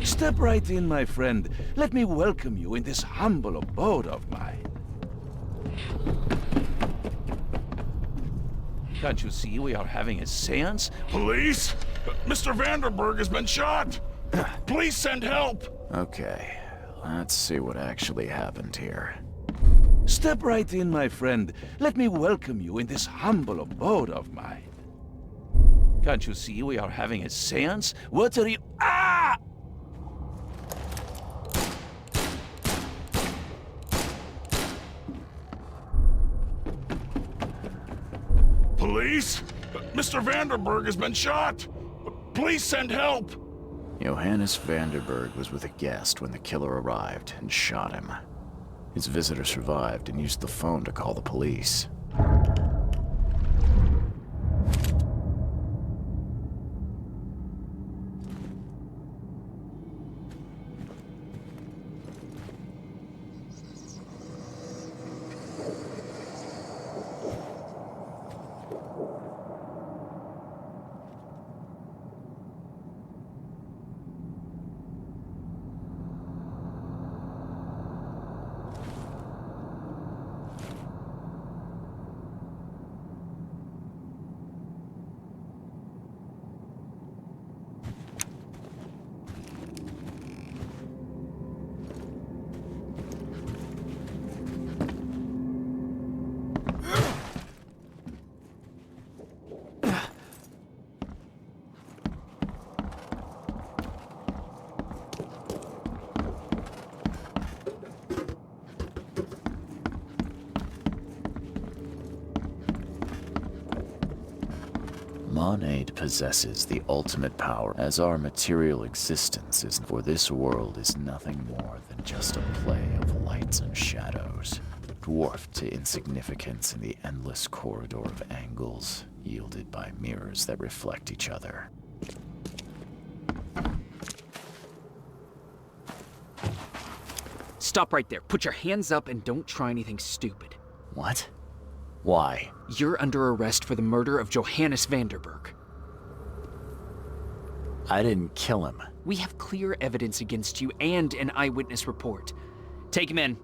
Step right in, my friend. Let me welcome you in this humble abode of mine. Can't you see we are having a seance? Police? Mr. Vanderberg has been shot! Please send help! Okay, let's see what actually happened here. Step right in, my friend. Let me welcome you in this humble abode of mine. Can't you see we are having a seance? What are you— Ah! Police? Mr. Vanderberg has been shot! Please send help! Johannes Vanderberg was with a guest when the killer arrived and shot him. His visitor survived and used the phone to call the police. Monade possesses the ultimate power, as our material existence is, for this world is nothing more than just a play of lights and shadows, dwarfed to insignificance in the endless corridor of angles yielded by mirrors that reflect each other. Stop right there. Put your hands up and don't try anything stupid. What? Why? You're under arrest for the murder of Johannes Vanderberg. I didn't kill him. We have clear evidence against you and an eyewitness report. Take him in.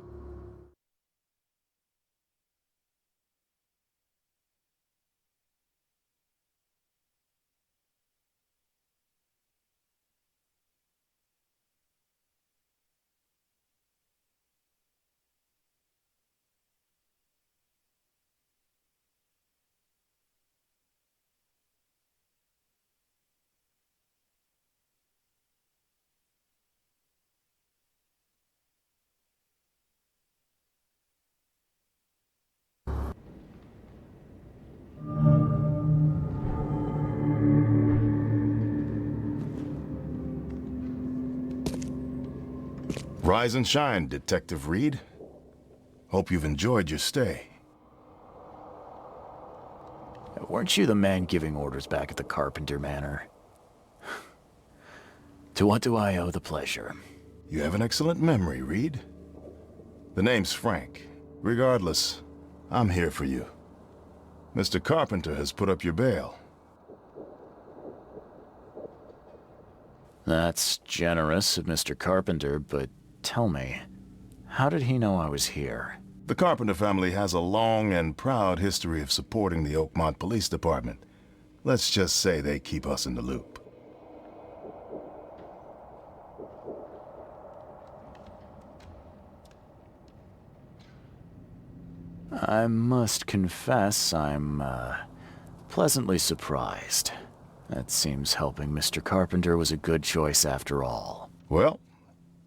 Rise and shine, Detective Reed. Hope you've enjoyed your stay. Weren't you the man giving orders back at the Carpenter Manor? To what do I owe the pleasure? You have an excellent memory, Reed. The name's Frank. Regardless, I'm here for you. Mr. Carpenter has put up your bail. That's generous of Mr. Carpenter, but tell me, how did he know I was here? The Carpenter family has a long and proud history of supporting the Oakmont Police Department. Let's just say they keep us in the loop. I must confess I'm, pleasantly surprised. That seems helping Mr. Carpenter was a good choice after all. Well,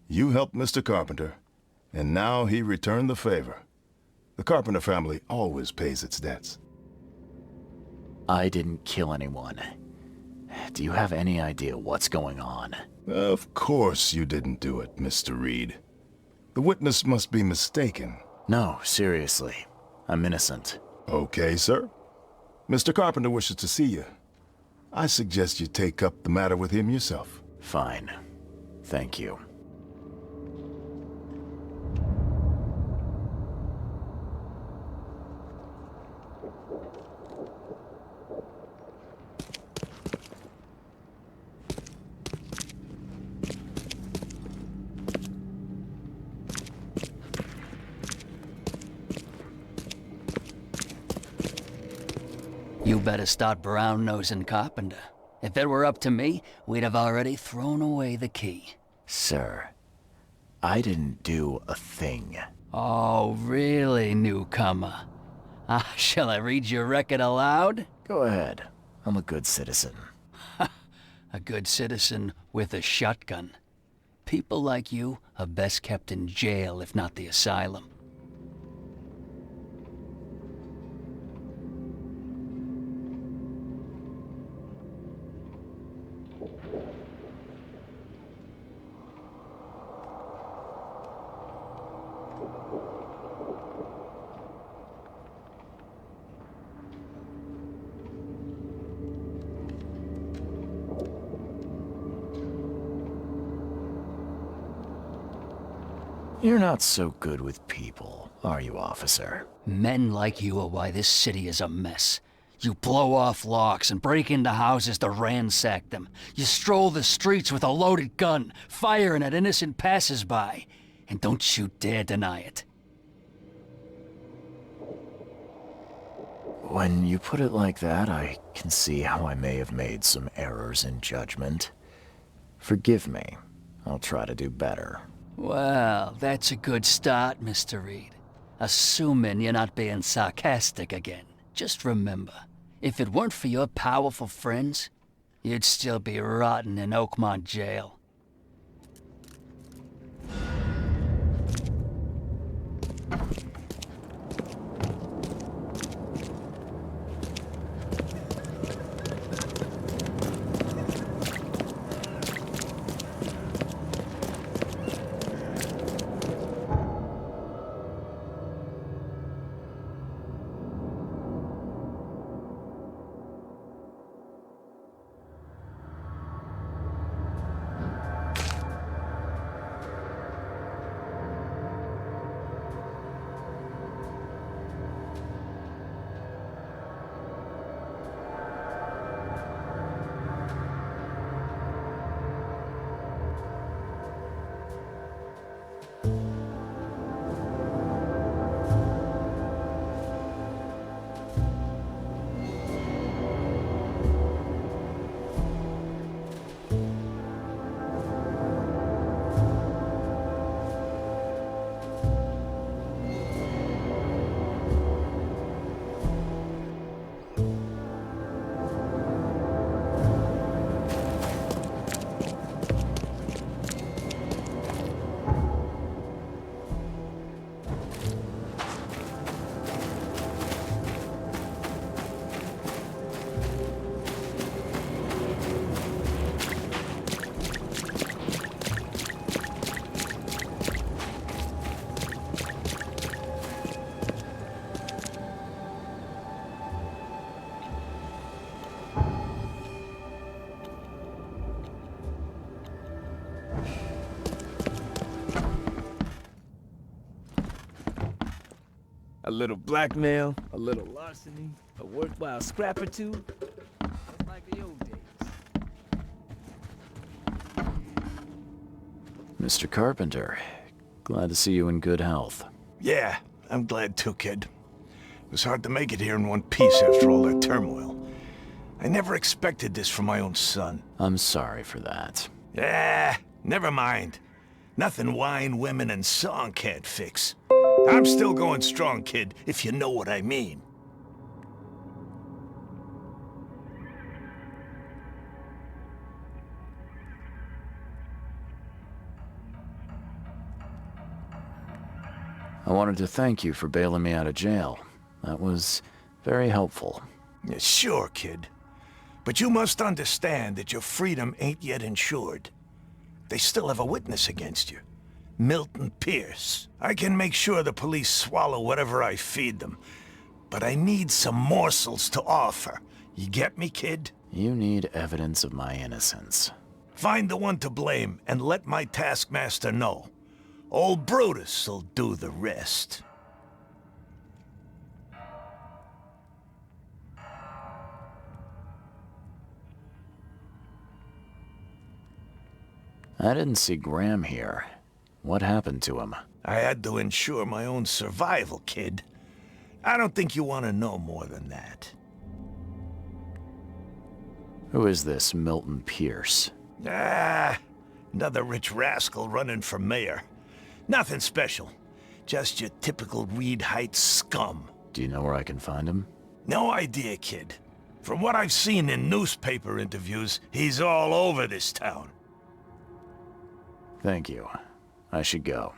you helped Mr. Carpenter, and now he returned the favor. The Carpenter family always pays its debts. I didn't kill anyone. Do you have any idea what's going on? Of course you didn't do it, Mr. Reed. The witness must be mistaken. No, seriously. I'm innocent. Okay, sir. Mr. Carpenter wishes to see you. I suggest you take up the matter with him yourself. Fine. Thank you. You better start brown-nosing Carpenter. If it were up to me, we'd have already thrown away the key. Sir, I didn't do a thing. Oh, really, newcomer? Shall I read your record aloud? Go ahead. I'm a good citizen. A good citizen with a shotgun. People like you are best kept in jail, if not the asylum. You're not so good with people, are you, officer? Men like you are why this city is a mess. You blow off locks and break into houses to ransack them. You stroll the streets with a loaded gun, firing at innocent passers-by. And don't you dare deny it. When you put it like that, I can see how I may have made some errors in judgment. Forgive me. I'll try to do better. Well, that's a good start, Mr. Reed. Assuming you're not being sarcastic again. Just remember, if it weren't for your powerful friends, you'd still be rotting in Oakmont jail. A little blackmail, a little larceny, a worthwhile scrap or two. Just like the old days. Mr. Carpenter, glad to see you in good health. Yeah, I'm glad too, kid. It was hard to make it here in one piece after all that turmoil. I never expected this from my own son. I'm sorry for that. Yeah, never mind. Nothing wine, women, and song can't fix. I'm still going strong, kid, if you know what I mean. I wanted to thank you for bailing me out of jail. That was very helpful. Yeah, sure, kid. But you must understand that your freedom ain't yet insured. They still have a witness against you. Milton Pierce. I can make sure the police swallow whatever I feed them, but I need some morsels to offer. You get me, kid? You need evidence of my innocence. Find the one to blame and let my taskmaster know. Old Brutus'll do the rest. I didn't see Graham here. What happened to him? I had to ensure my own survival, kid. I don't think you want to know more than that. Who is this Milton Pierce? Ah, another rich rascal running for mayor. Nothing special. Just your typical Reed Heights scum. Do you know where I can find him? No idea, kid. From what I've seen in newspaper interviews, he's all over this town. Thank you. I should go.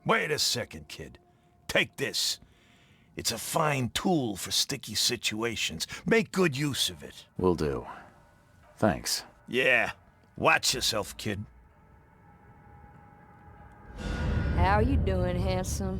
Wait a second, kid. Take this. It's a fine tool for sticky situations. Make good use of it. Will do. Thanks. Yeah. Watch yourself, kid. How you doing, handsome?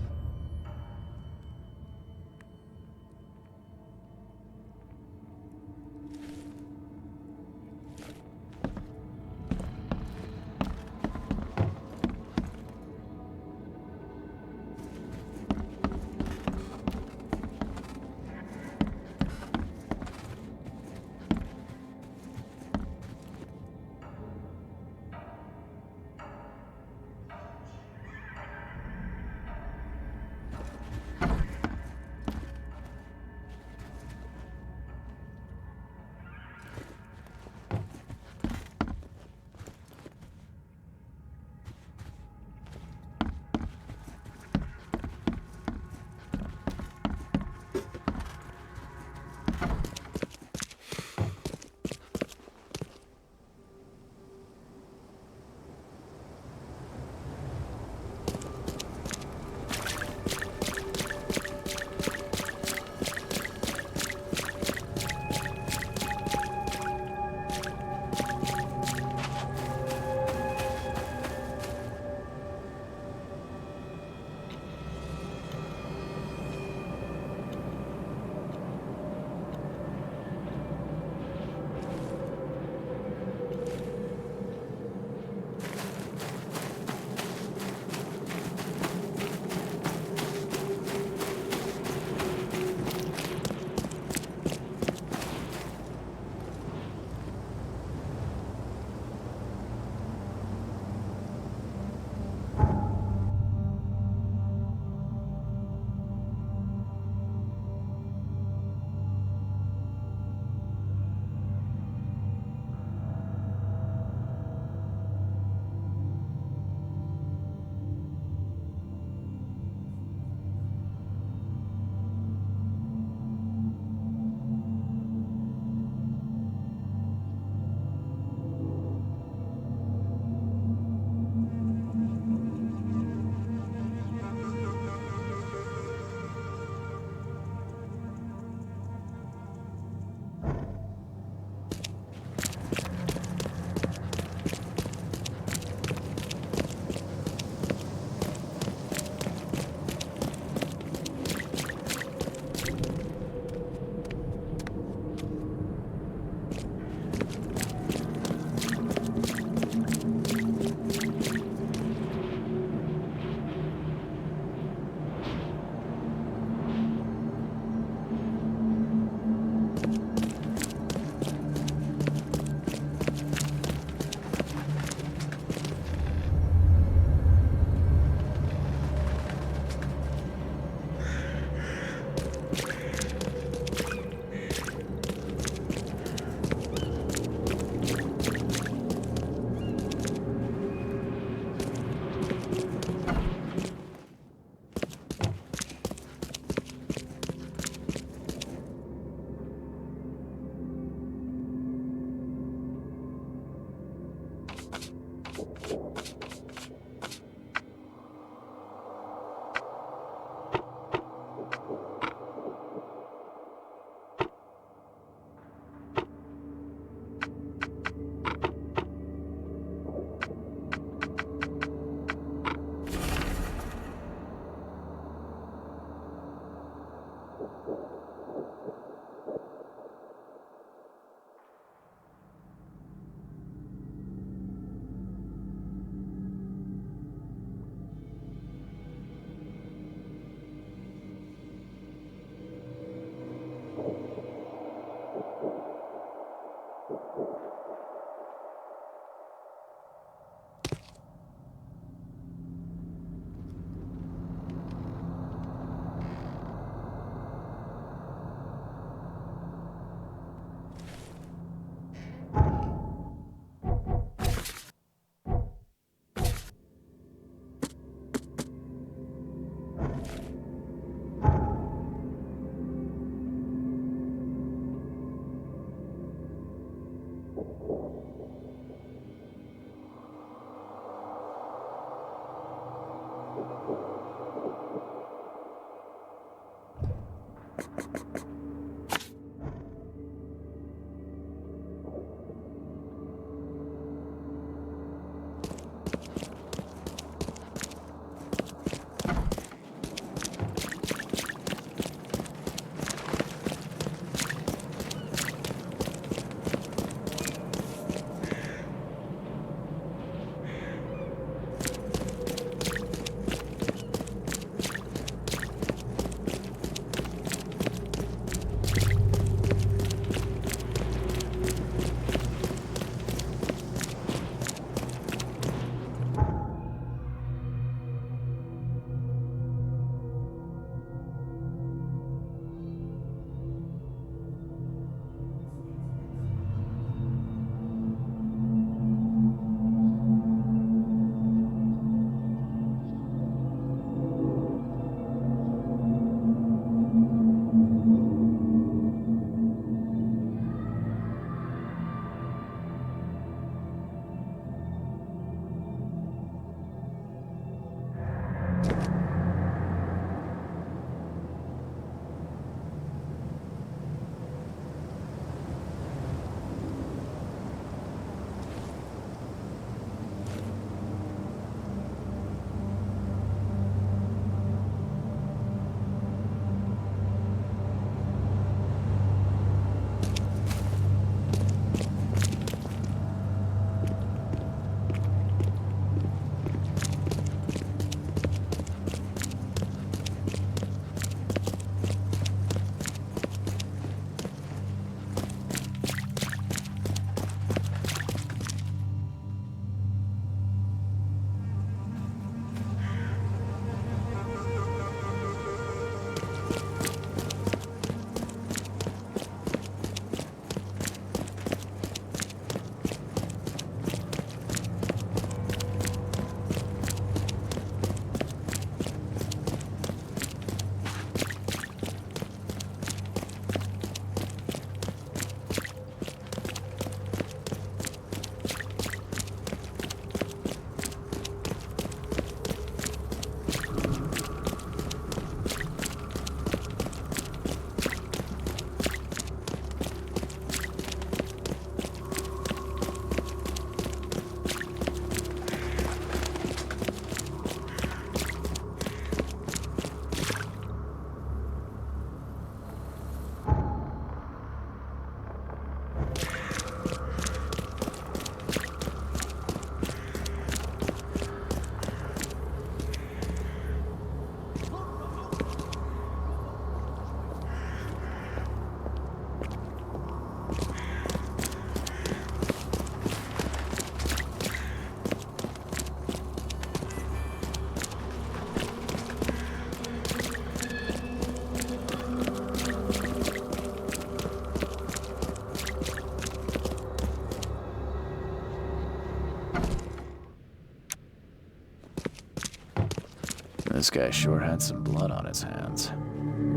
This guy sure had some blood on his hands.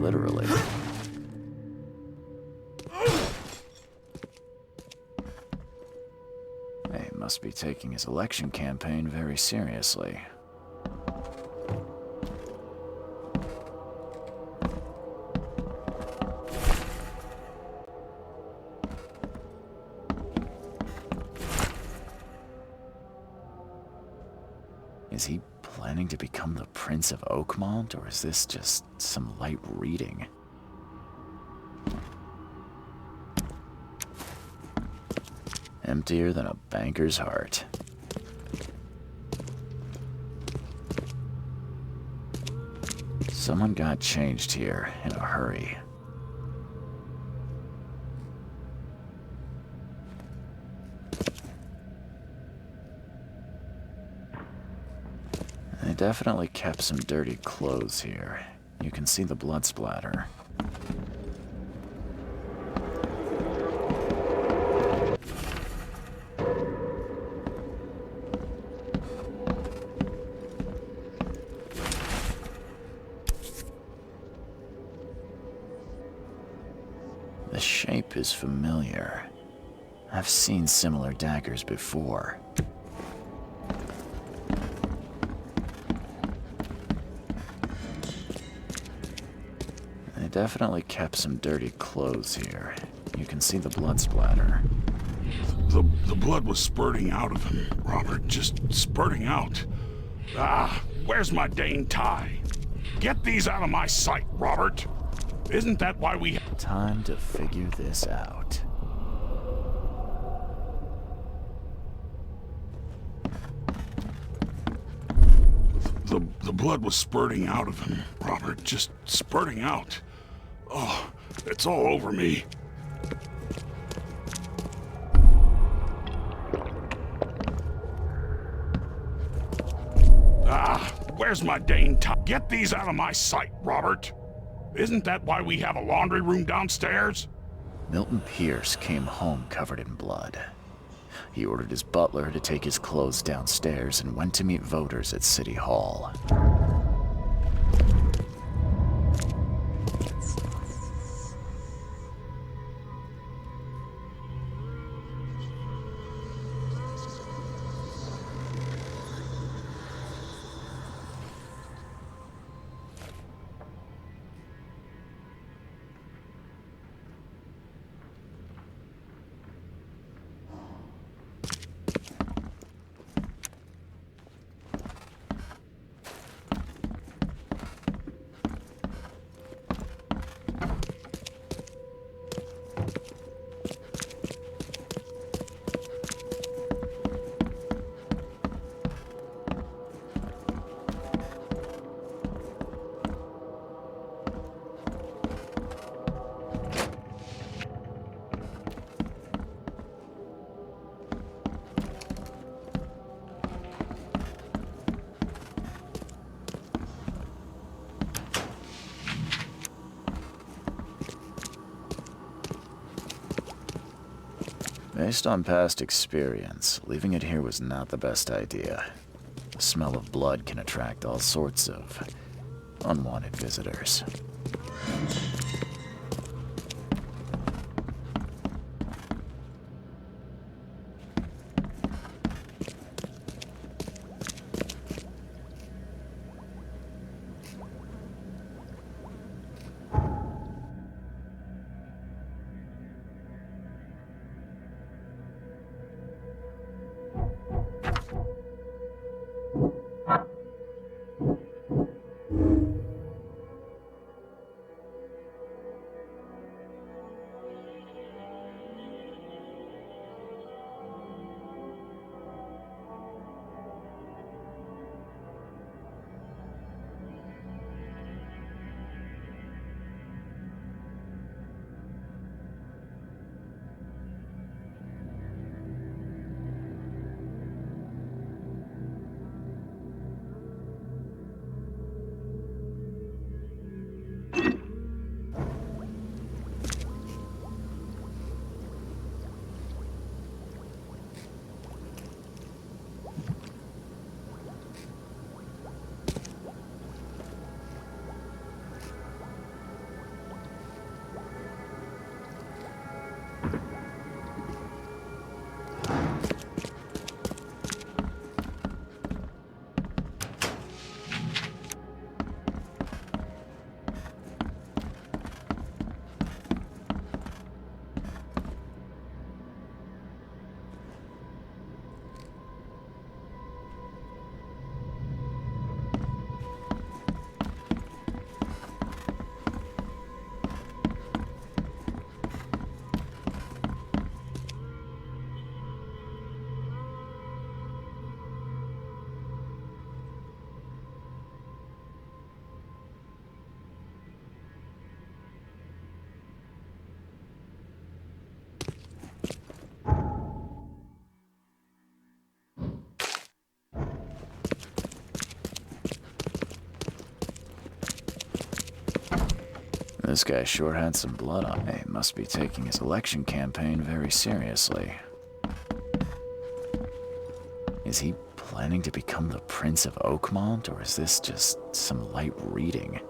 Literally. He must be taking his election campaign very seriously. Is he planning to become the Prince of Oakmont, or is this just some light reading? Emptier than a banker's heart. Someone got changed here in a hurry. They definitely kept some dirty clothes here. You can see the blood splatter. The shape is familiar. I've seen similar daggers before. They definitely kept some dirty clothes here. You can see the blood splatter. The blood was spurting out of him, Robert. Just spurting out. Ah, where's my Dane tie? Get these out of my sight, Robert. Isn't that why we... Time to figure this out. The blood was spurting out of him, Robert. Just spurting out. Oh, it's all over me. Ah, where's my Dane tie? Get these out of my sight, Robert. Isn't that why we have a laundry room downstairs? Milton Pierce came home covered in blood. He ordered his butler to take his clothes downstairs and went to meet voters at City Hall. Based on past experience, leaving it here was not the best idea. The smell of blood can attract all sorts of unwanted visitors. This guy sure had some blood on him. He must be taking his election campaign very seriously. Is he planning to become the Prince of Oakmont, or is this just some light reading?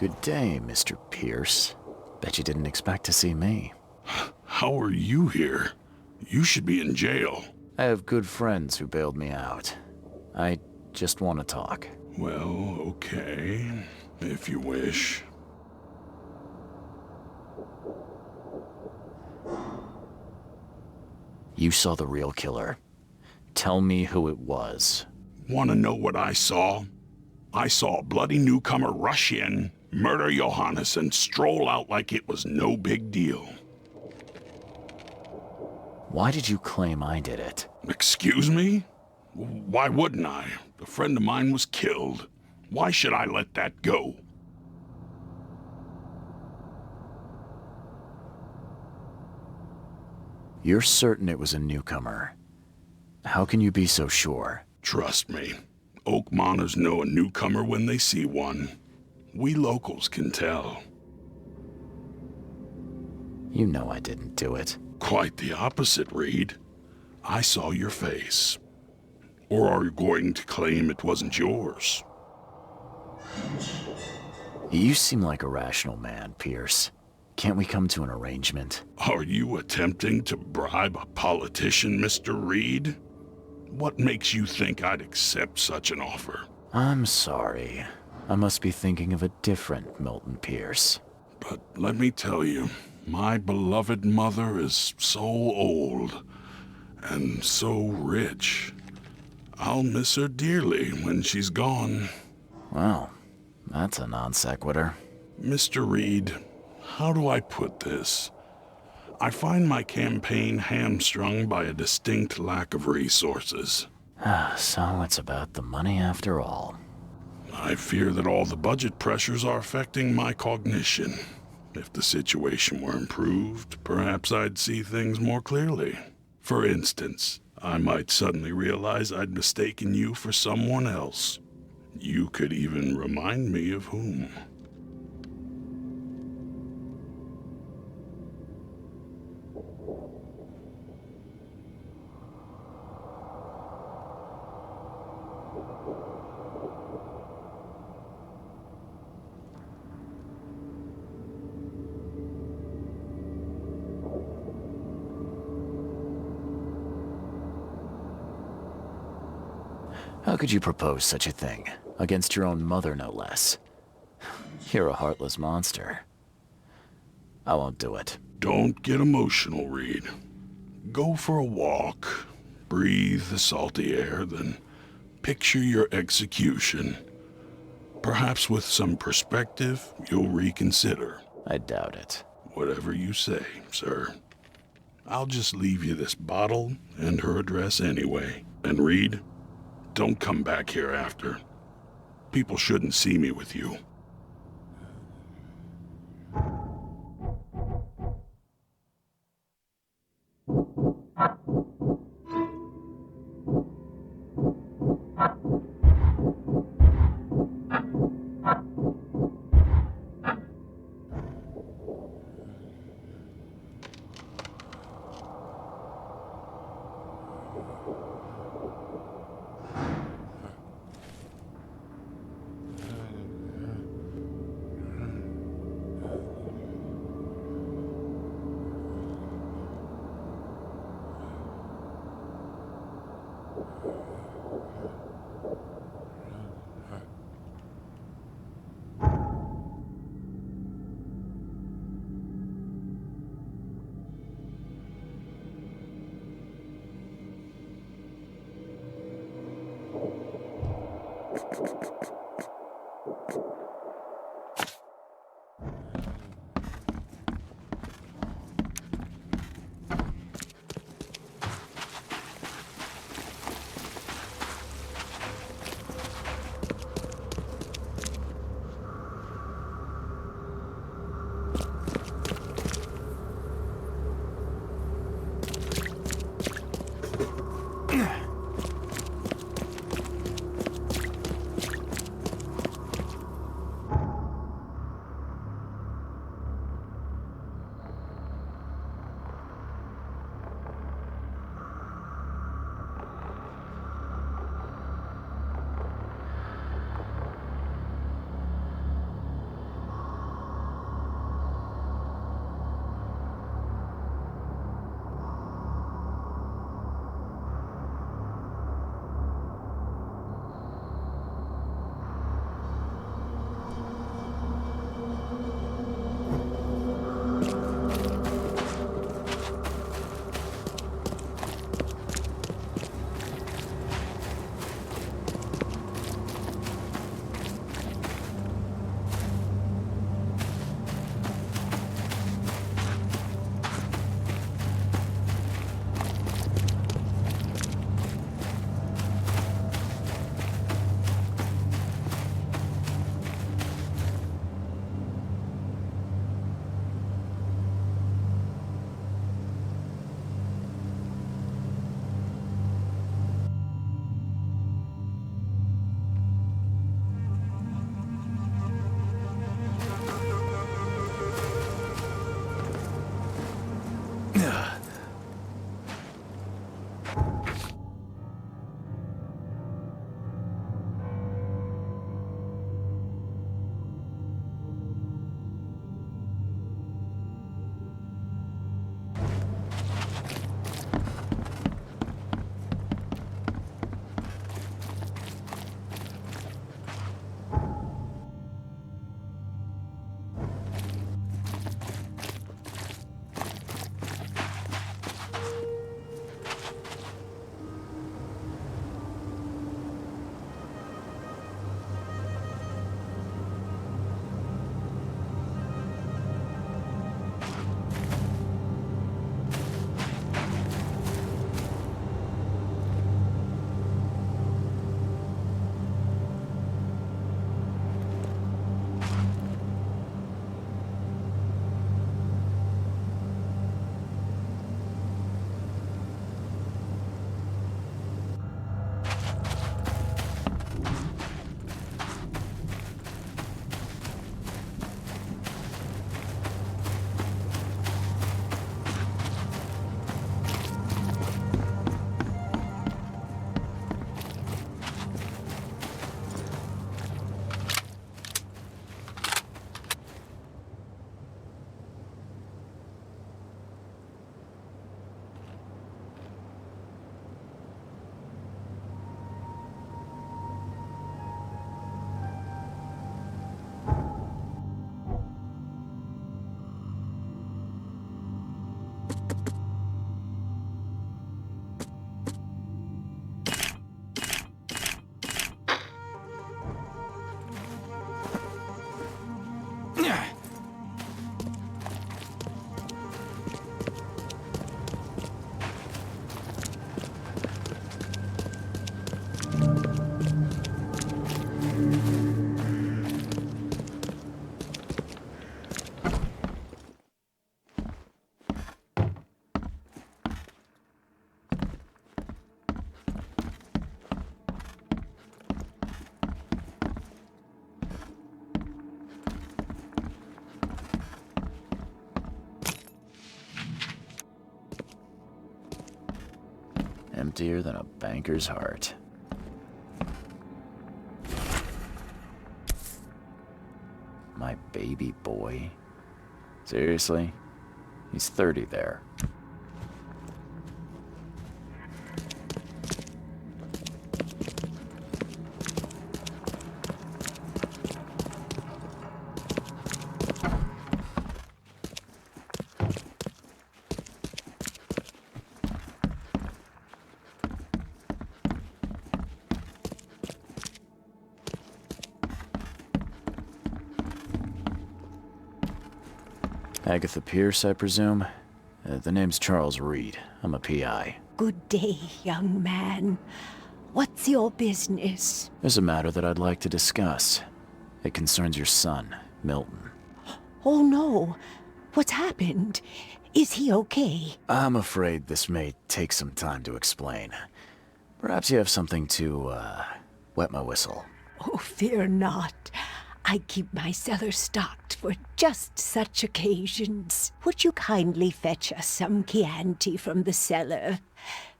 Good day, Mr. Pierce. Bet you didn't expect to see me. How are you here? You should be in jail. I have good friends who bailed me out. I just want to talk. Well, okay, if you wish. You saw the real killer. Tell me who it was. Want to know what I saw? I saw a bloody newcomer rush in, murder Johannes, and stroll out like it was no big deal. Why did you claim I did it? Excuse me? Why wouldn't I? A friend of mine was killed. Why should I let that go? You're certain it was a newcomer. How can you be so sure? Trust me, Oakmoners know a newcomer when they see one. We locals can tell. You know I didn't do it. Quite the opposite, Reed. I saw your face. Or are you going to claim it wasn't yours? You seem like a rational man, Pierce. Can't we come to an arrangement? Are you attempting to bribe a politician, Mr. Reed? What makes you think I'd accept such an offer? I'm sorry. I must be thinking of a different Milton Pierce. But let me tell you, my beloved mother is so old and so rich. I'll miss her dearly when she's gone. Well, that's a non sequitur. Mr. Reed, how do I put this? I find my campaign hamstrung by a distinct lack of resources. So it's about the money after all. I fear that all the budget pressures are affecting my cognition. If the situation were improved, perhaps I'd see things more clearly. For instance, I might suddenly realize I'd mistaken you for someone else. You could even remind me of whom. How could you propose such a thing? Against your own mother, no less. You're a heartless monster. I won't do it. Don't get emotional, Reed. Go for a walk, breathe the salty air, then picture your execution. Perhaps with some perspective, you'll reconsider. I doubt it. Whatever you say, sir. I'll just leave you this bottle and her address anyway. And Reed, don't come back here after. People shouldn't see me with you. emptier than a banker's heart. My baby boy? Seriously? He's 30 there. Agatha Pierce, I presume? The name's Charles Reed. I'm a PI. Good day, young man. What's your business? There's a matter that I'd like to discuss. It concerns your son, Milton. Oh no. What's happened? Is he okay? I'm afraid this may take some time to explain. Perhaps you have something to, wet my whistle. Oh, fear not. I keep my cellar stocked for just such occasions. Would you kindly fetch us some Chianti from the cellar?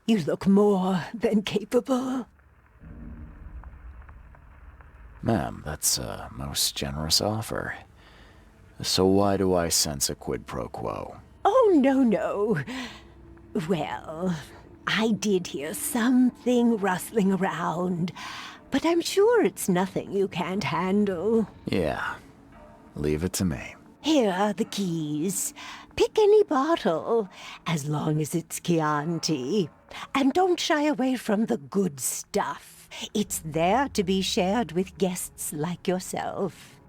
You look more than capable. Ma'am, that's a most generous offer. So why do I sense a quid pro quo? Oh, no. Well, I did hear something rustling around, but I'm sure it's nothing you can't handle. Yeah, leave it to me. Here are the keys. Pick any bottle, as long as it's Chianti. And don't shy away from the good stuff. It's there to be shared with guests like yourself.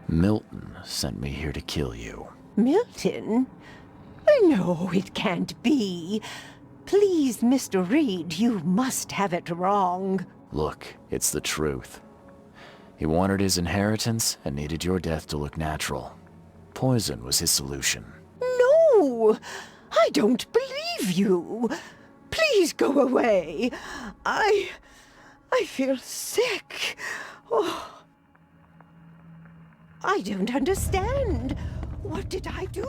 Milton sent me here to kill you. Milton? No, it can't be. Please, Mr. Reed, you must have it wrong. Look, it's the truth. He wanted his inheritance and needed your death to look natural. Poison was his solution. No! I don't believe you. Please go away. I feel sick. Oh. I don't understand. What did I do?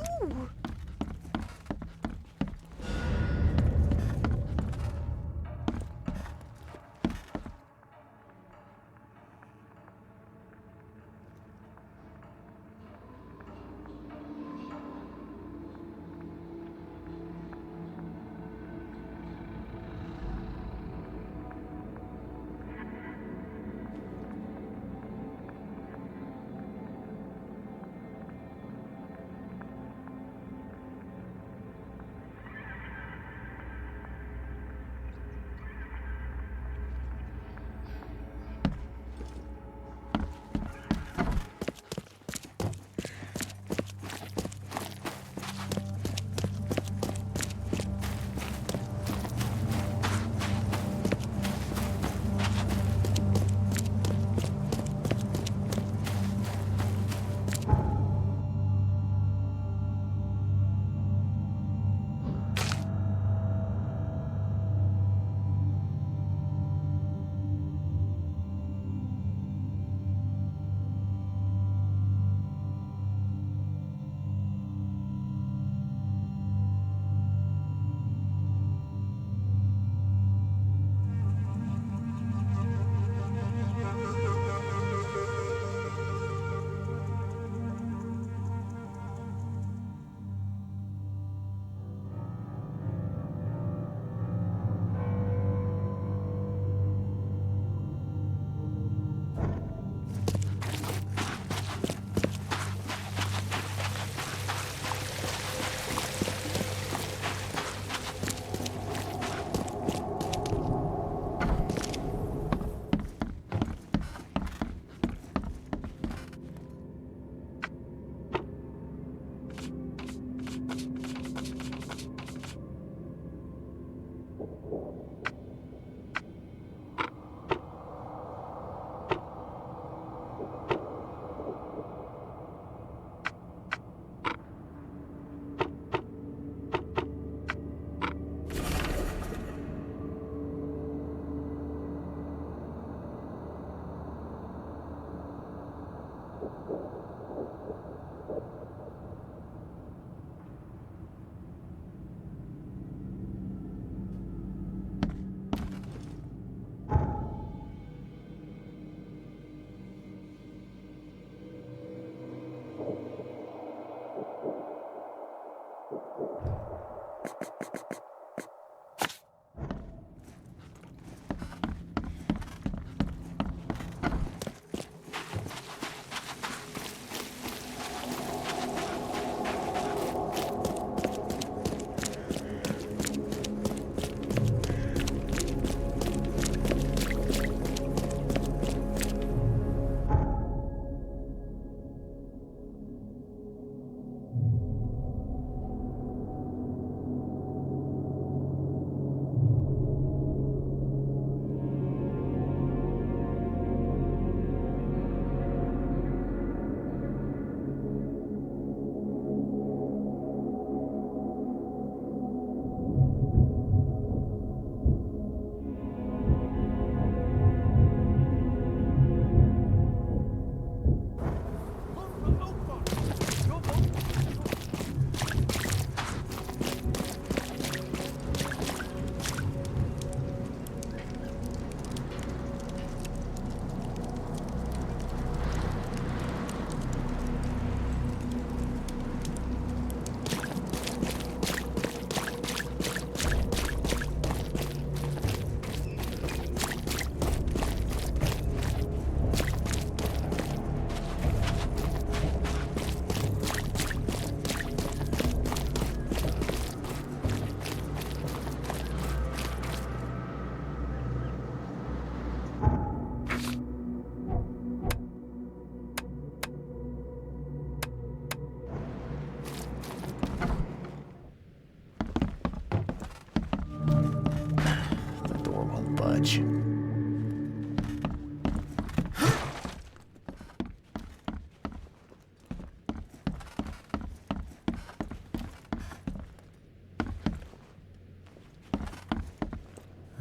The door won't budge.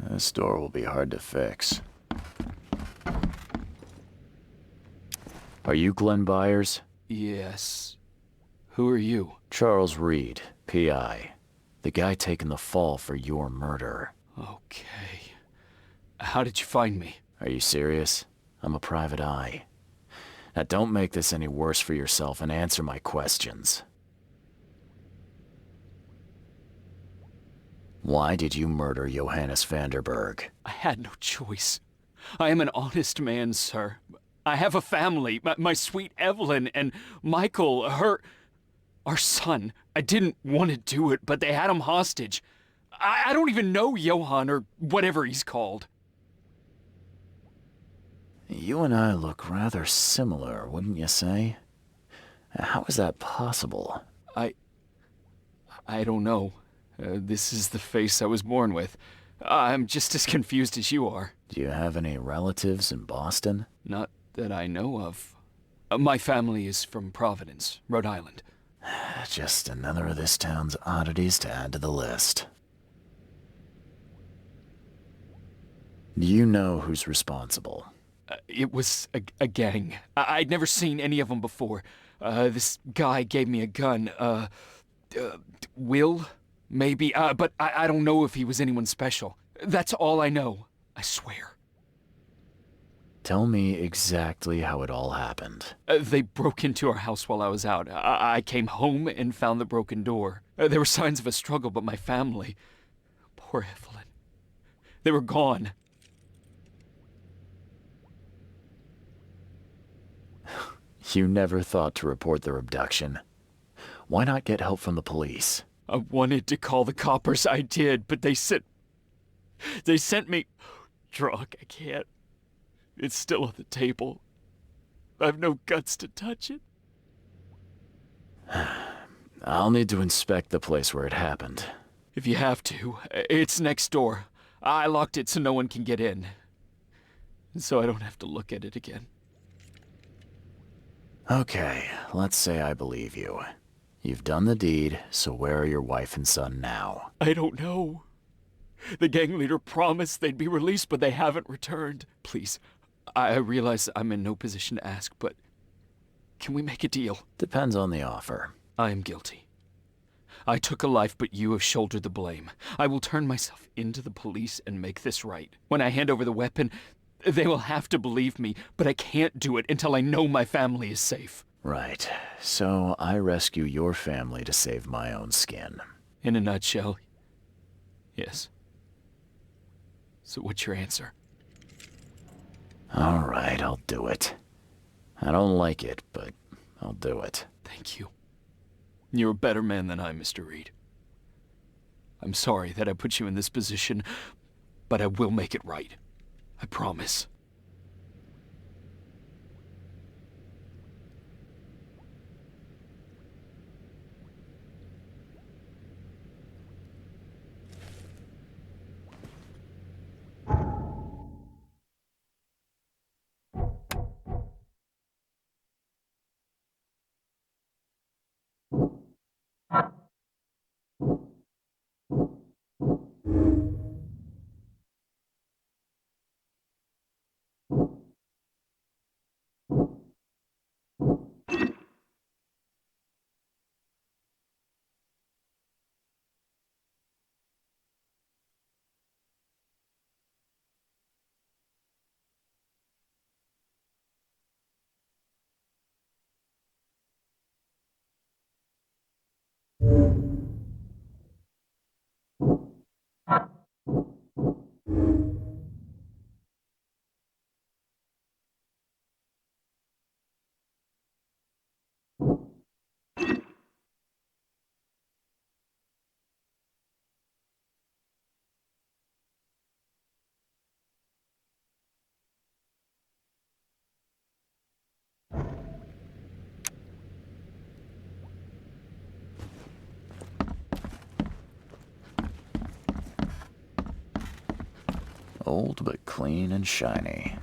This door will be hard to fix. Are you Glenn Byers? Yes. Who are you? Charles Reed, P.I. The guy taking the fall for your murder. Okay. How did you find me? Are you serious? I'm a private eye. Now don't make this any worse for yourself and answer my questions. Why did you murder Johannes Vanderberg? I had no choice. I am an honest man, sir. I have a family. My sweet Evelyn and Michael, our son. I didn't want to do it, but they had him hostage. I don't even know Johann or whatever he's called. You and I look rather similar, wouldn't you say? How is that possible? I don't know. This is the face I was born with. I'm just as confused as you are. Do you have any relatives in Boston? Not that I know of. My family is from Providence, Rhode Island. Just another of this town's oddities to add to the list. Do you know who's responsible? It was a gang. I'd never seen any of them before. This guy gave me a gun. Will? Maybe, but I don't know if he was anyone special. That's all I know, I swear. Tell me exactly how it all happened. They broke into our house while I was out. I came home and found the broken door. There were signs of a struggle, but my family... Poor Evelyn. They were gone. You never thought to report their abduction. Why not get help from the police? I wanted to call the coppers, I did, but they sent me drunk. I can't. It's still on the table. I have no guts to touch it. I'll need to inspect the place where it happened. If you have to, it's next door. I locked it so no one can get in. So I don't have to look at it again. Okay, let's say I believe you. You've done the deed, so where are your wife and son now? I don't know. The gang leader promised they'd be released, but they haven't returned. Please, I realize I'm in no position to ask, but can we make a deal? Depends on the offer. I am guilty. I took a life, but you have shouldered the blame. I will turn myself into the police and make this right. When I hand over the weapon, they will have to believe me, but I can't do it until I know my family is safe. Right. So I rescue your family to save my own skin. In a nutshell, Yes. So what's your answer? All right, I'll do it. I don't like it, but I'll do it. Thank you. You're a better man than I, Mr. Reed. I'm sorry that I put you in this position, but I will make it right. I promise. Old but clean and shiny.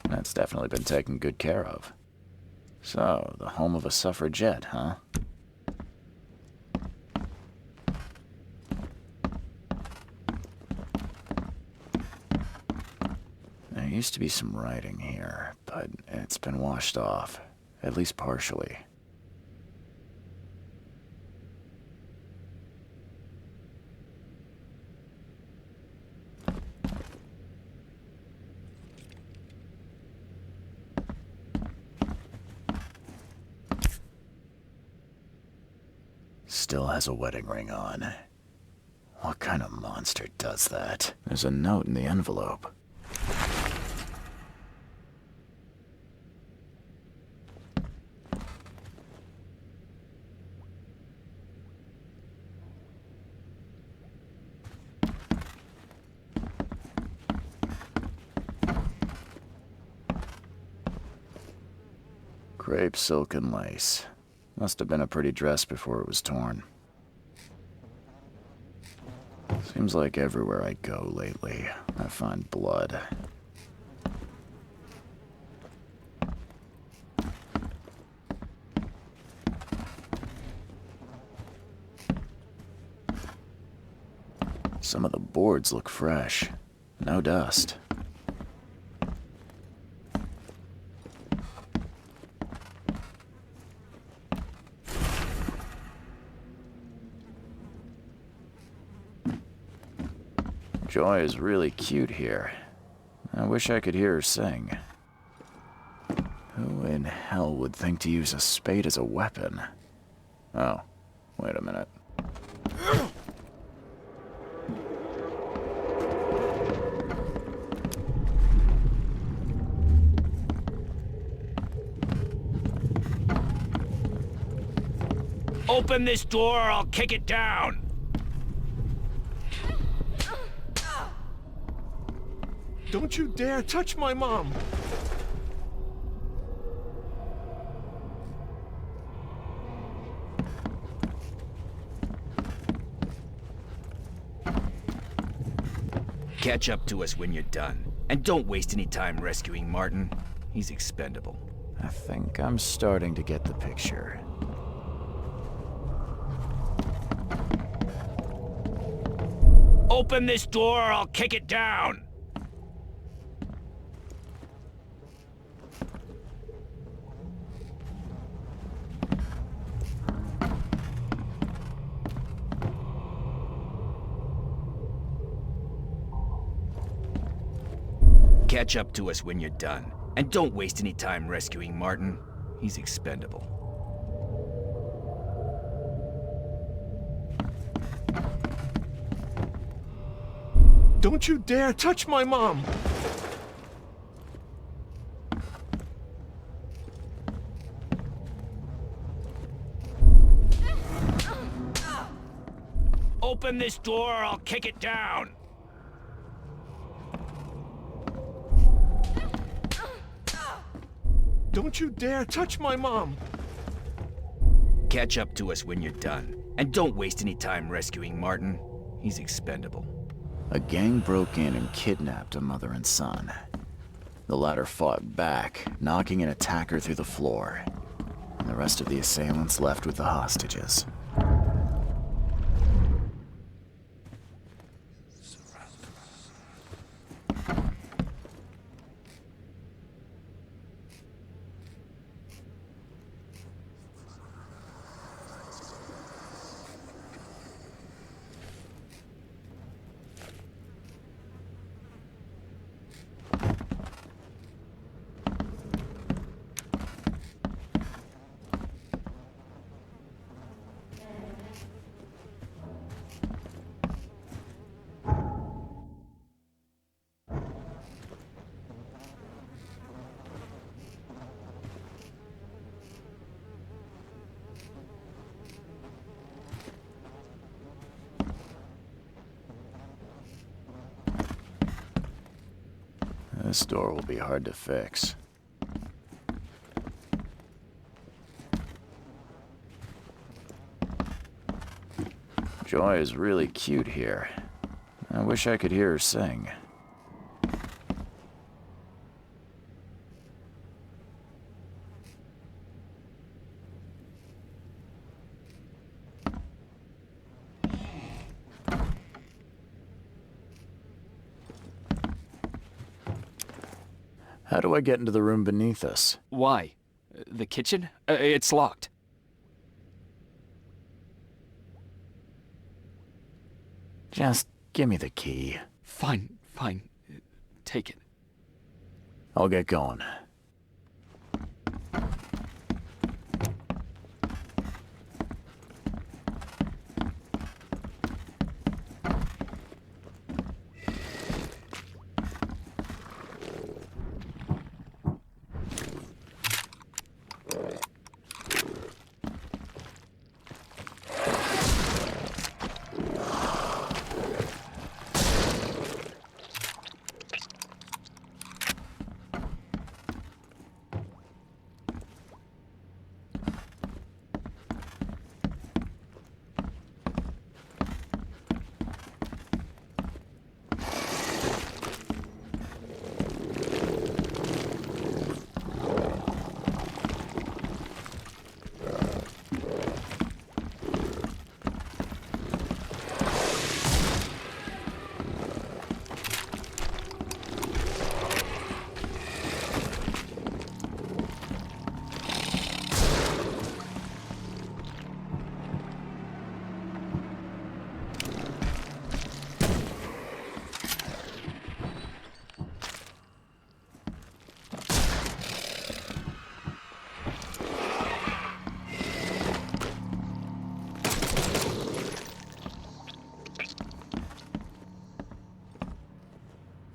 That's definitely been taken good care of. So, the home of a suffragette, huh? There used to be some writing here, but it's been washed off, at least partially. Still has a wedding ring on. What kind of monster does that? There's a note in the envelope. Crepe silk and lace. Must have been a pretty dress before it was torn. Seems like everywhere I go lately, I find blood. Some of the boards look fresh. No dust. Joy is really cute here. I wish I could hear her sing. Who in hell would think to use a spade as a weapon? Oh, wait a minute. Open this door or I'll kick it down! Don't you dare touch my mom! Catch up to us when you're done. And don't waste any time rescuing Martin. He's expendable. I think I'm starting to get the picture. Open this door or I'll kick it down! Catch up to us when you're done. And don't waste any time rescuing Martin. He's expendable. Don't you dare touch my mom! Open this door or I'll kick it down. Don't you dare touch my mom! Catch up to us when you're done. And don't waste any time rescuing Martin. He's expendable. A gang broke in and kidnapped a mother and son. The latter fought back, knocking an attacker through the floor. And the rest of the assailants left with the hostages. This door will be hard to fix. Joy is really cute here. I wish I could hear her sing. How do I get into the room beneath us? Why? The kitchen? It's locked. Just give me the key. Fine. Take it. I'll get going.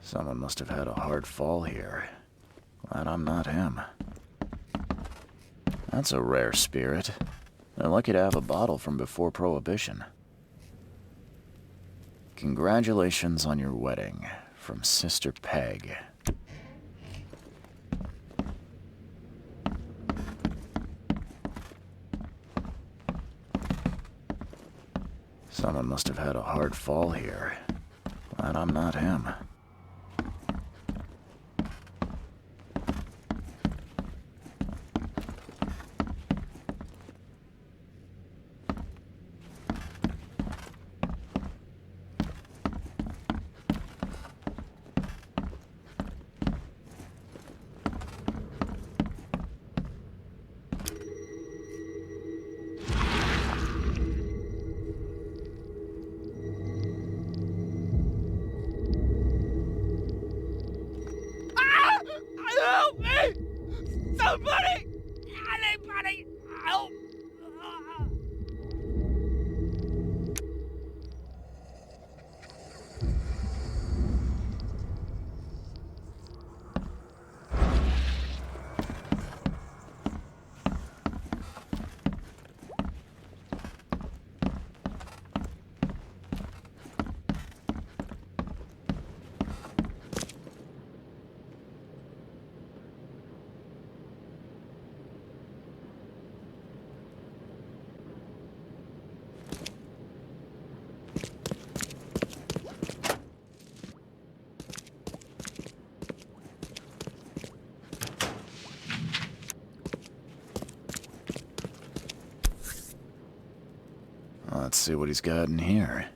Someone must have had a hard fall here. Glad I'm not him. That's a rare spirit. They're lucky to have a bottle from before Prohibition. Congratulations on your wedding, from Sister Peg. Someone must have had a hard fall here. Glad I'm not him. Let's see what he's got in here.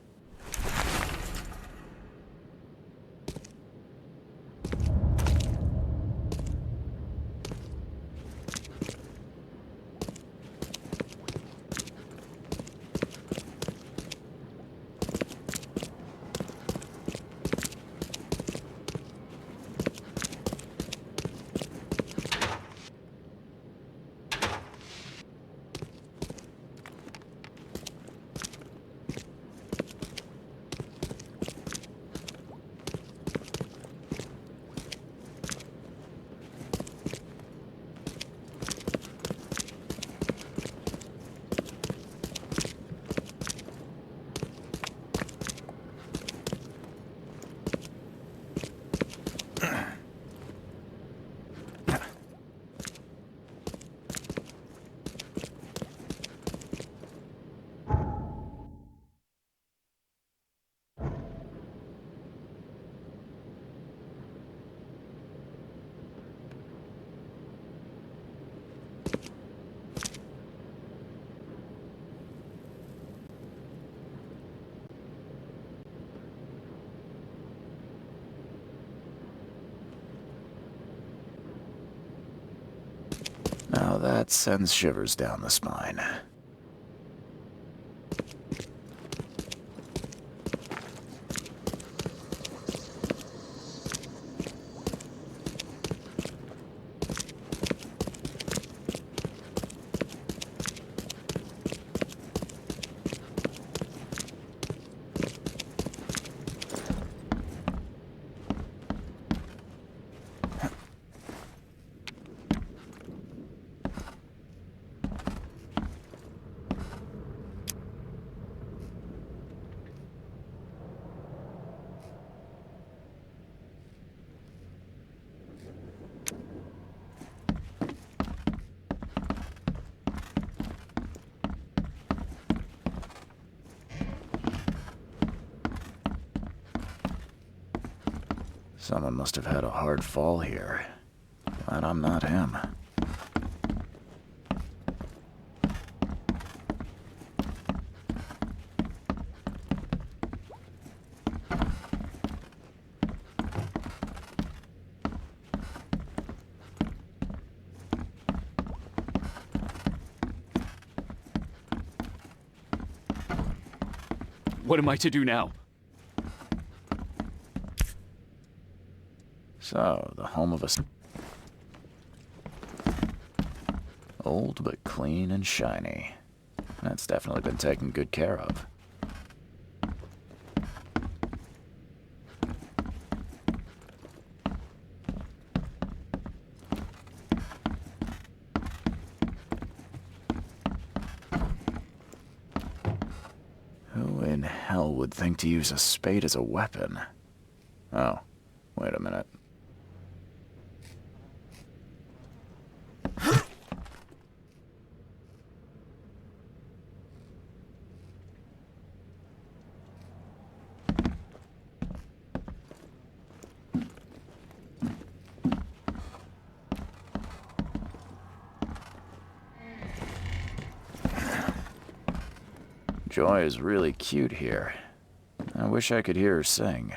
Now that sends shivers down the spine. Someone must have had a hard fall here. Glad I'm not him. What am I to do now? So, the home of a... Old but clean and shiny. That's definitely been taken good care of. Who in hell would think to use a spade as a weapon? Oh, wait a minute. Joy is really cute here. I wish I could hear her sing.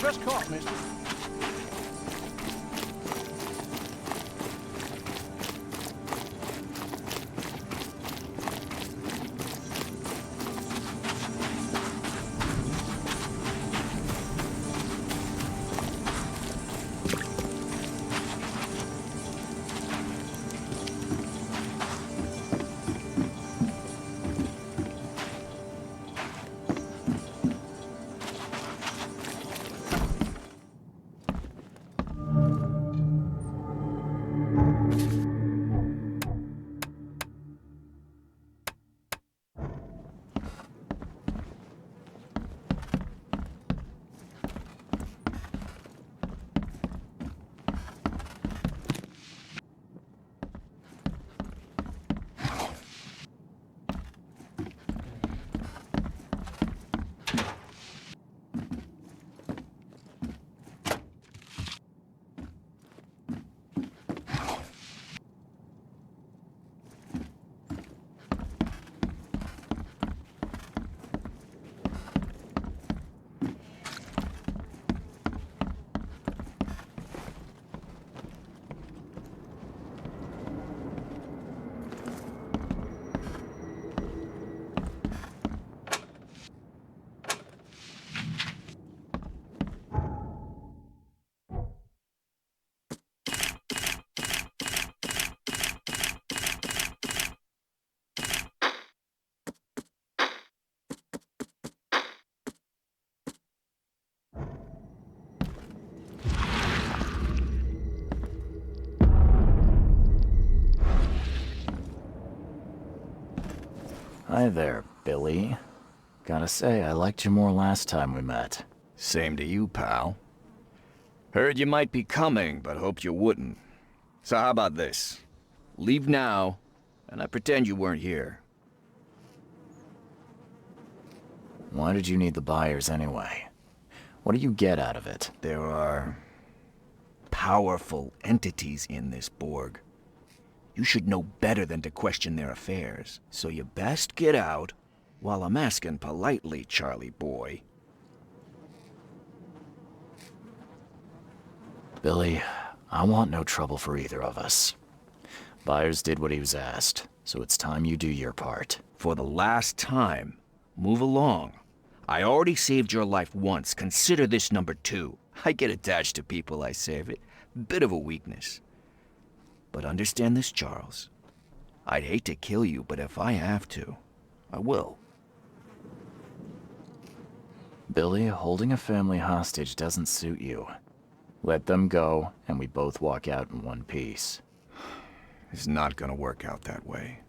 Just caught, mister. Hi there, Billy. Gotta say, I liked you more last time we met. Same to you, pal. Heard you might be coming, but hoped you wouldn't. So how about this? Leave now, and I pretend you weren't here. Why did you need the buyers anyway? What do you get out of it? There are powerful entities in this Borg. You should know better than to question their affairs, so you best get out while I'm asking politely, Charlie boy. Billy, I want no trouble for either of us. Byers did what he was asked, so it's time you do your part. For the last time, move along. I already saved your life once. Consider this number 2. I get attached to people I save. bit of a weakness. But understand this, Charles. I'd hate to kill you, but if I have to, I will. Billy, holding a family hostage doesn't suit you. Let them go, and we both walk out in one piece. It's not gonna work out that way.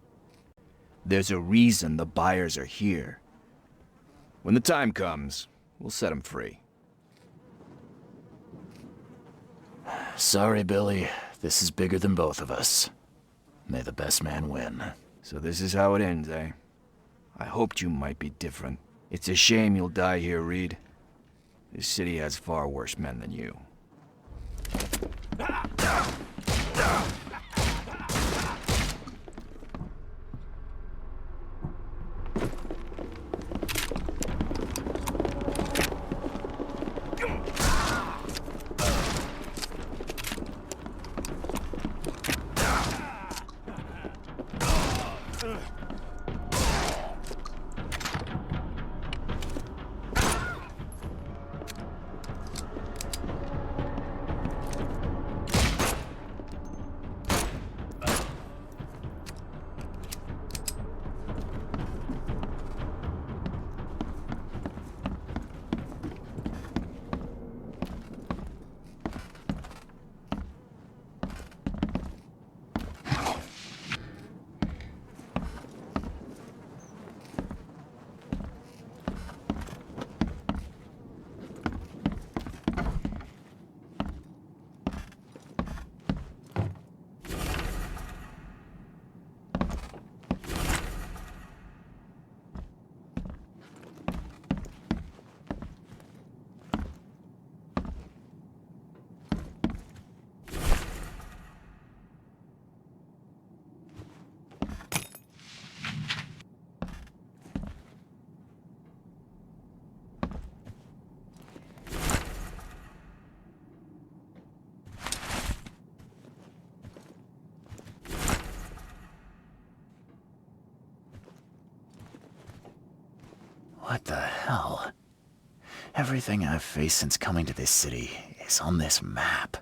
There's a reason the buyers are here. When the time comes, we'll set them free. Sorry, Billy. This is bigger than both of us. May the best man win. So this is how it ends, eh? I hoped you might be different. It's a shame you'll die here, Reed. This city has far worse men than you. What the hell? Everything I've faced since coming to this city is on this map.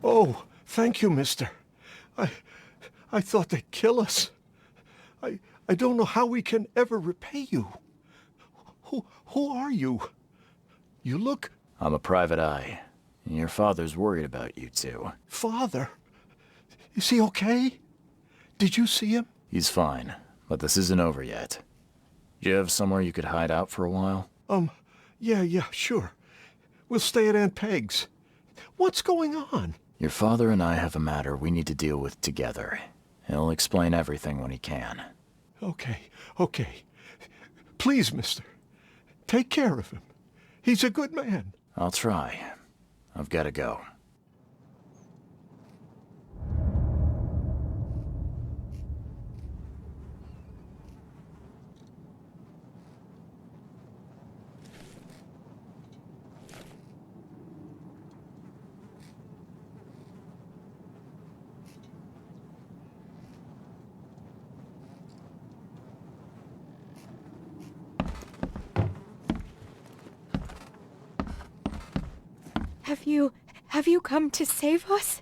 Oh, thank you, mister. I thought they'd kill us. I don't know how we can ever repay you. Who are you? You look... I'm a private eye. Your father's worried about you two. Father? Is he okay? Did you see him? He's fine, but this isn't over yet. Do you have somewhere you could hide out for a while? Yeah, sure. We'll stay at Aunt Peg's. What's going on? Your father and I have a matter we need to deal with together. He'll explain everything when he can. Okay. Please, mister. Take care of him. He's a good man. I'll try. I've got to go. Have you come to save us?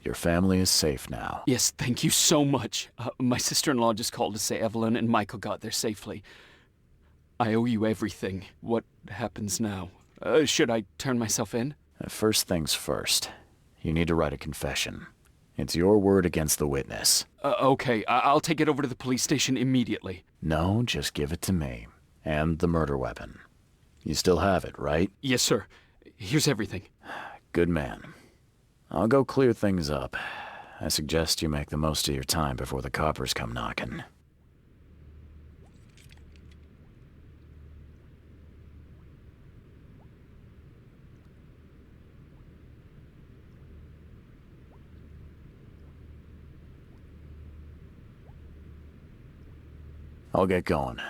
Your family is safe now. Yes, thank you so much. My sister-in-law just called to say Evelyn and Michael got there safely. I owe you everything. What happens now? Should I turn myself in? First things first. You need to write a confession. It's your word against the witness. Okay, I'll take it over to the police station immediately. No, just give it to me. And the murder weapon. You still have it, right? Yes, sir. Here's everything. Good man. I'll go clear things up. I suggest you make the most of your time before the coppers come knocking. I'll get going.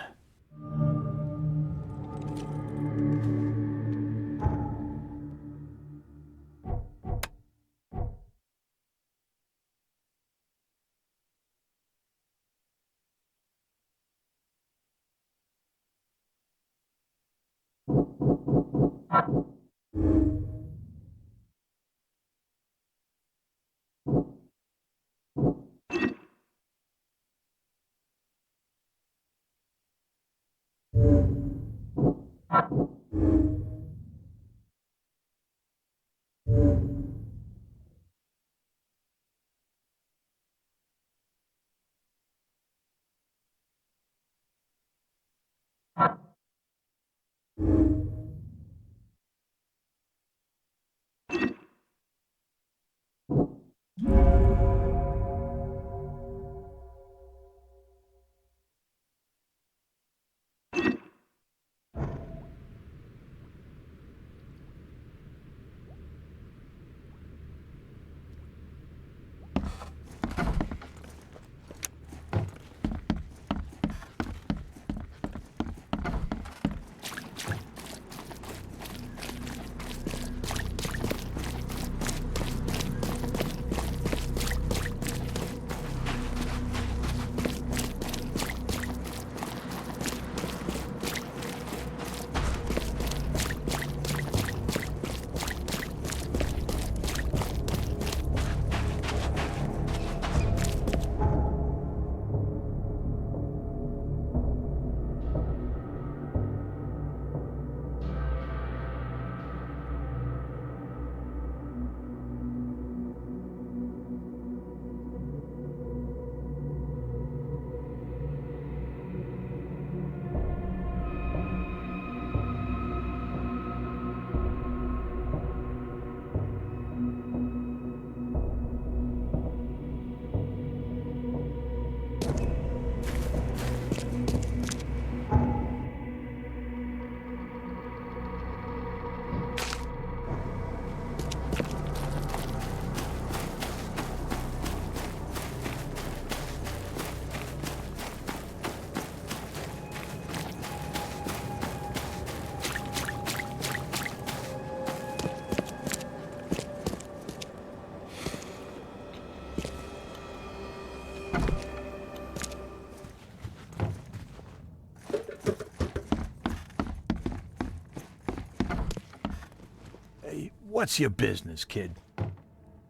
What's your business, kid?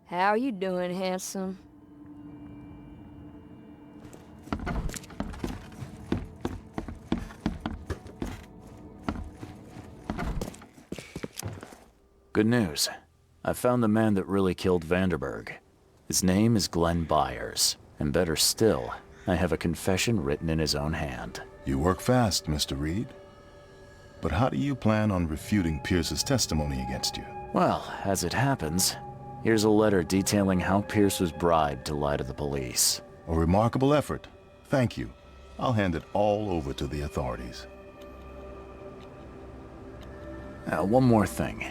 How you doing, handsome? Good news. I found the man that really killed Vanderberg. His name is Glenn Byers. And better still, I have a confession written in his own hand. You work fast, Mr. Reed. But how do you plan on refuting Pierce's testimony against you? Well, as it happens, here's a letter detailing how Pierce was bribed to lie to the police. A remarkable effort. Thank you. I'll hand it all over to the authorities. One more thing.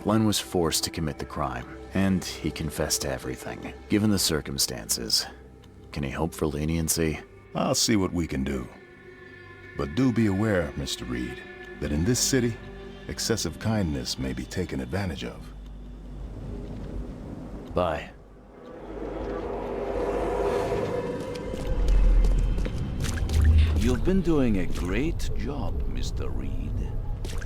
Glenn was forced to commit the crime, and he confessed to everything. Given the circumstances, can he hope for leniency? I'll see what we can do. But do be aware, Mr. Reed, that in this city, excessive kindness may be taken advantage of. Bye. You've been doing a great job, Mr. Reed.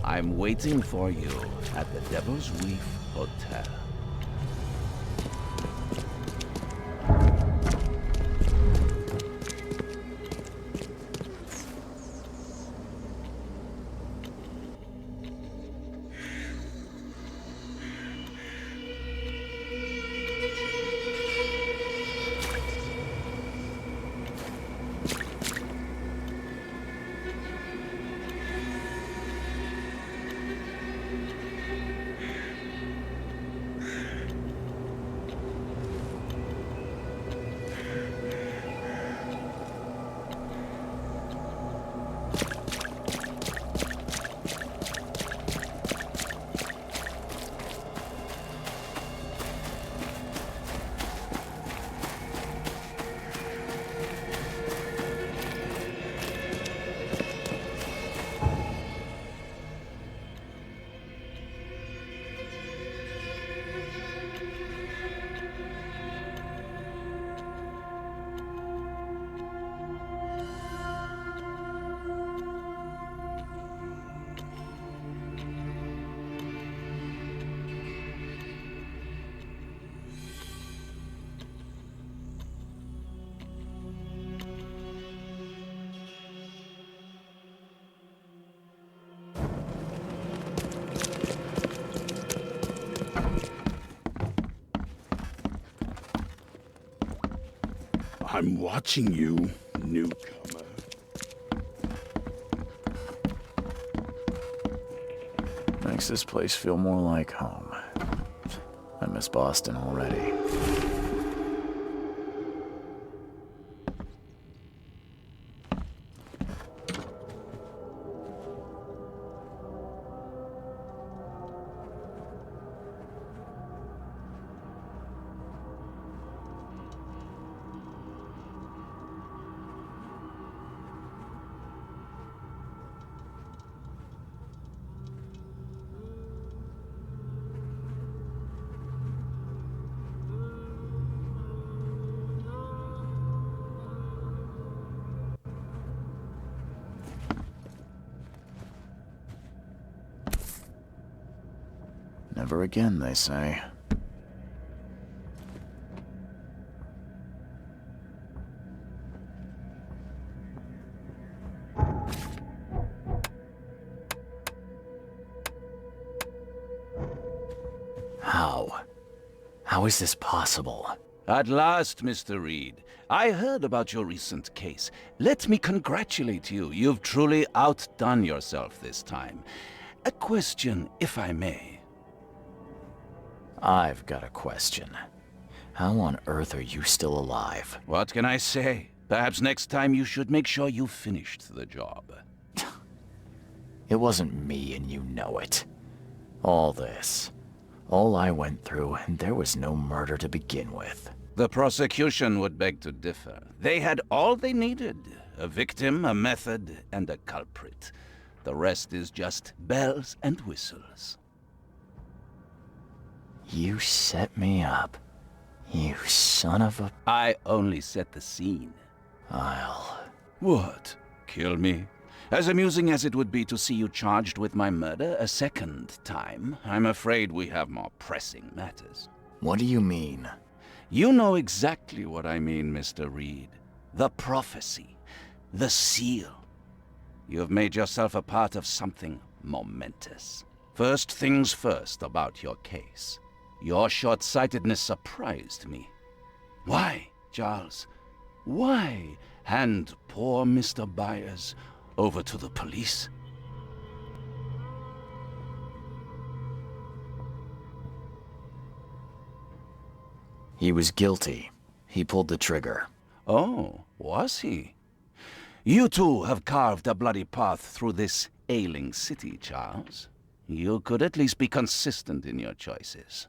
I'm waiting for you at the Devil's Reef Hotel. I'm watching you, newcomer. Makes this place feel more like home. I miss Boston already. Never again, they say. How is this possible? At last, Mr. Reed. I heard about your recent case. Let me congratulate you. You've truly outdone yourself this time. A question, if I may. I've got a question. How on earth are you still alive? What can I say? Perhaps next time you should make sure you finished the job. It wasn't me, and you know it. All this. All I went through, and there was no murder to begin with. The prosecution would beg to differ. They had all they needed. A victim, a method, and a culprit. The rest is just bells and whistles. You set me up. You son of a... I only set the scene. What? Kill me? As amusing as it would be to see you charged with my murder a second time, I'm afraid we have more pressing matters. What do you mean? You know exactly what I mean, Mr. Reed. The prophecy. The seal. You have made yourself a part of something momentous. First things first about your case. Your short-sightedness surprised me. Why, Charles? Why hand poor Mr. Byers over to the police? He was guilty. He pulled the trigger. Oh, was he? You too have carved a bloody path through this ailing city, Charles. You could at least be consistent in your choices.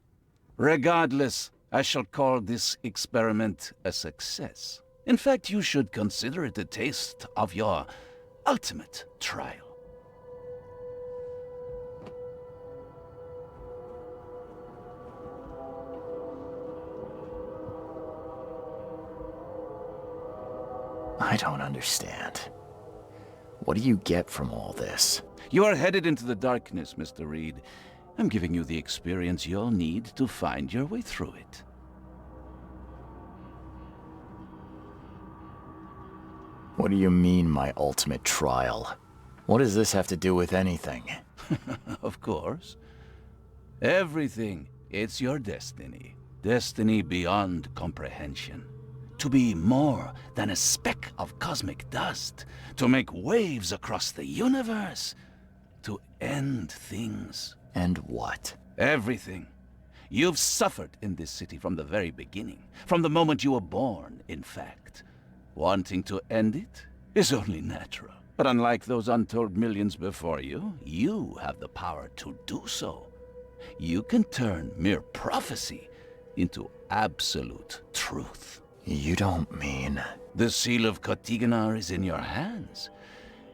Regardless, I shall call this experiment a success. In fact, you should consider it a taste of your ultimate trial. I don't understand. What do you get from all this? You are headed into the darkness, Mr. Reed. I'm giving you the experience you'll need to find your way through it. What do you mean, my ultimate trial? What does this have to do with anything? Of course. Everything. It's your destiny. Destiny beyond comprehension. To be more than a speck of cosmic dust. To make waves across the universe. To end things. And what? Everything. You've suffered in this city from the very beginning. From the moment you were born, in fact. Wanting to end it is only natural. But unlike those untold millions before you, you have the power to do so. You can turn mere prophecy into absolute truth. You don't mean... The seal of Kotiganar is in your hands.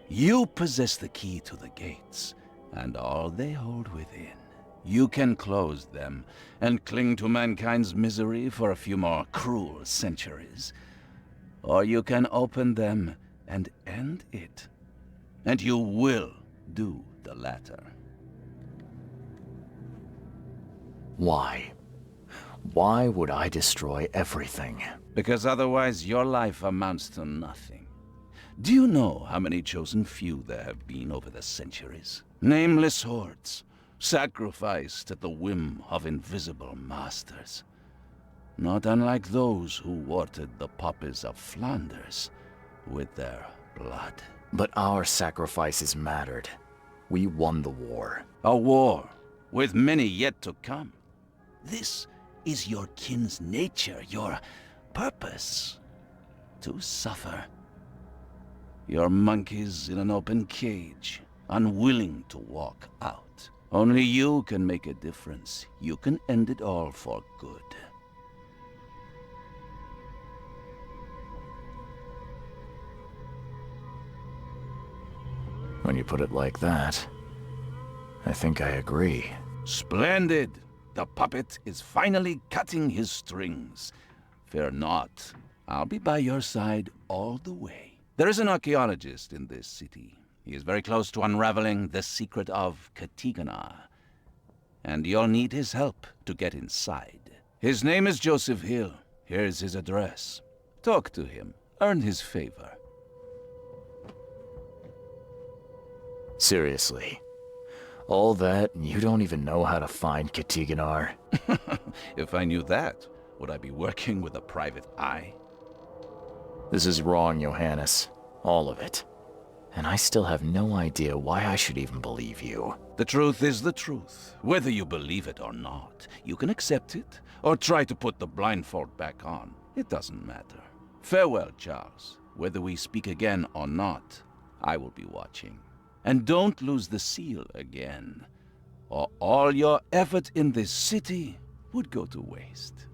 You possess the key to the gates, and all they hold within. You can close them, and cling to mankind's misery for a few more cruel centuries. Or you can open them and end it. And you will do the latter. Why? Why would I destroy everything? Because otherwise your life amounts to nothing. Do you know how many chosen few there have been over the centuries? Nameless hordes, sacrificed at the whim of invisible masters. not unlike those who watered the poppies of Flanders with their blood. But our sacrifices mattered. We won the war. A war with many yet to come. This is your kin's nature, your purpose. To suffer. You're monkeys in an open cage, unwilling to walk out. Only you can make a difference. You can end it all for good. When you put it like that, I think I agree. Splendid! The puppet is finally cutting his strings. Fear not. I'll be by your side all the way. There is an archaeologist in this city. He is very close to unraveling the secret of Katiganar. And you'll need his help to get inside. His name is Joseph Hill. Here's his address. Talk to him. Earn his favor. Seriously. All that, and you don't even know how to find Katiganar? If I knew that, would I be working with a private eye? This is wrong, Johannes. All of it. And I still have no idea why I should even believe you. The truth is the truth. Whether you believe it or not, you can accept it, or try to put the blindfold back on. It doesn't matter. Farewell, Charles. Whether we speak again or not, I will be watching. And don't lose the seal again, or all your effort in this city would go to waste.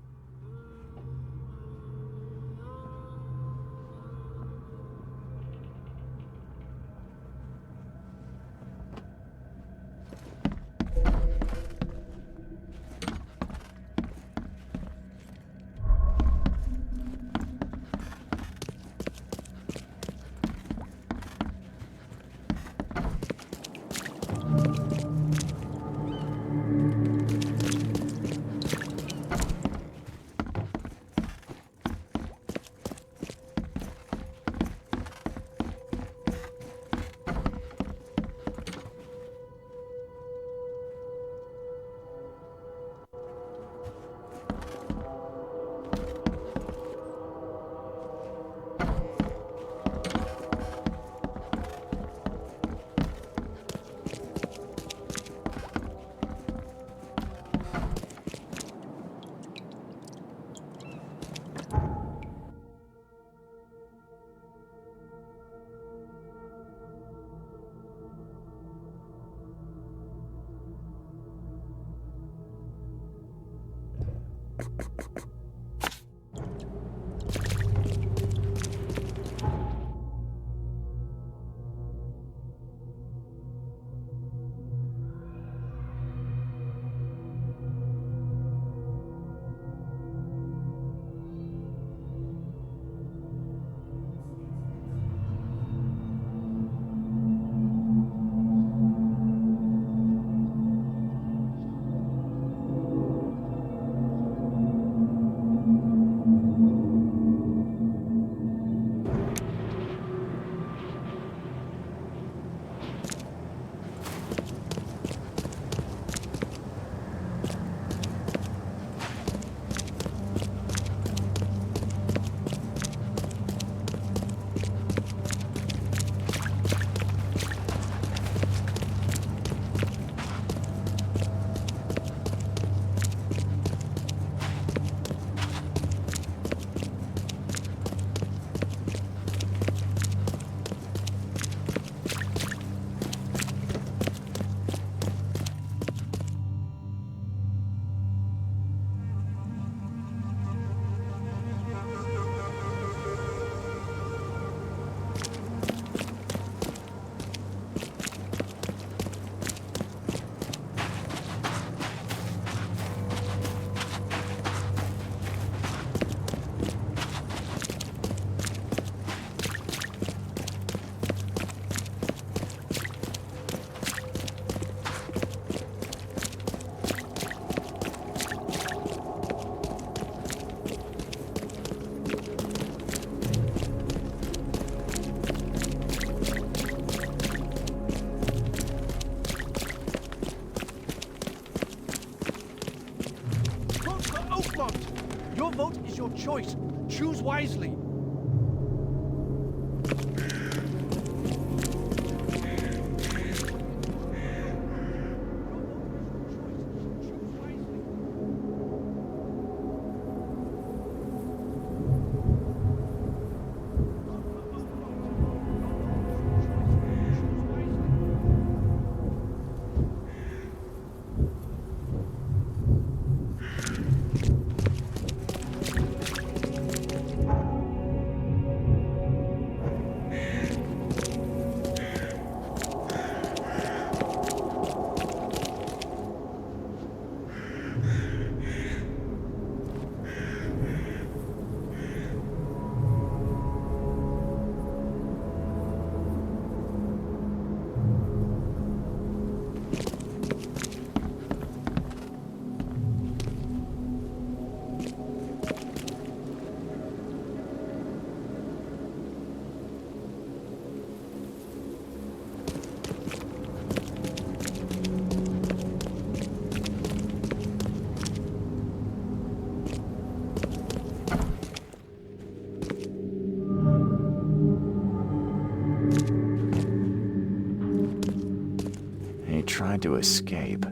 Your vote is your choice. Choose wisely. He tried to escape,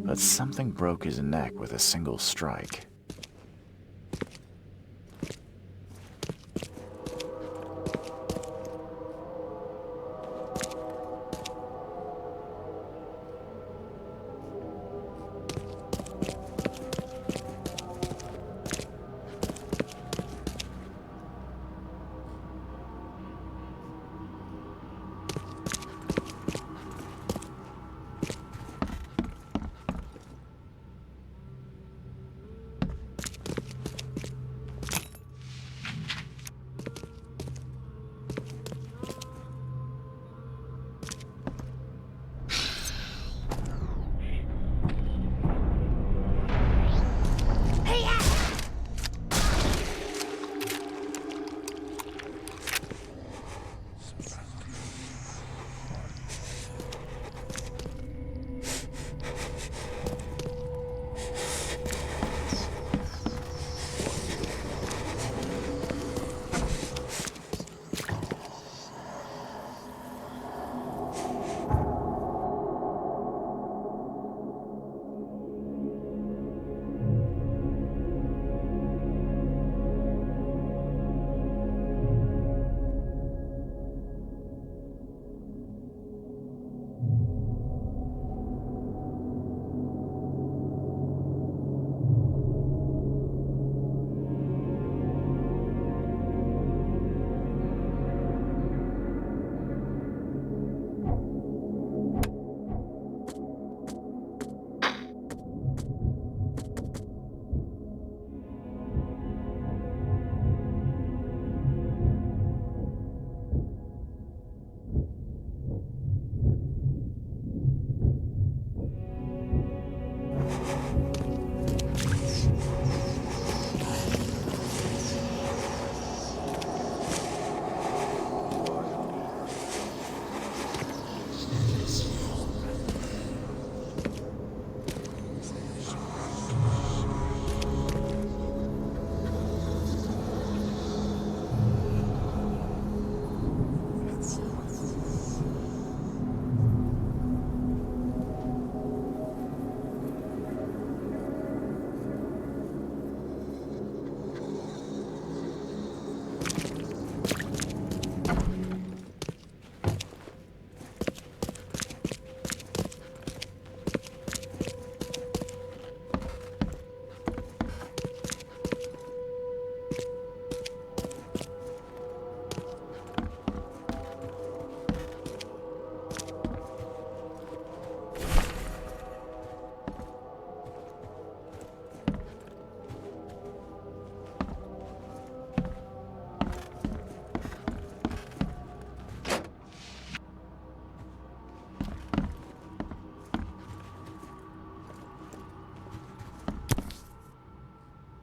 but something broke his neck with a single strike.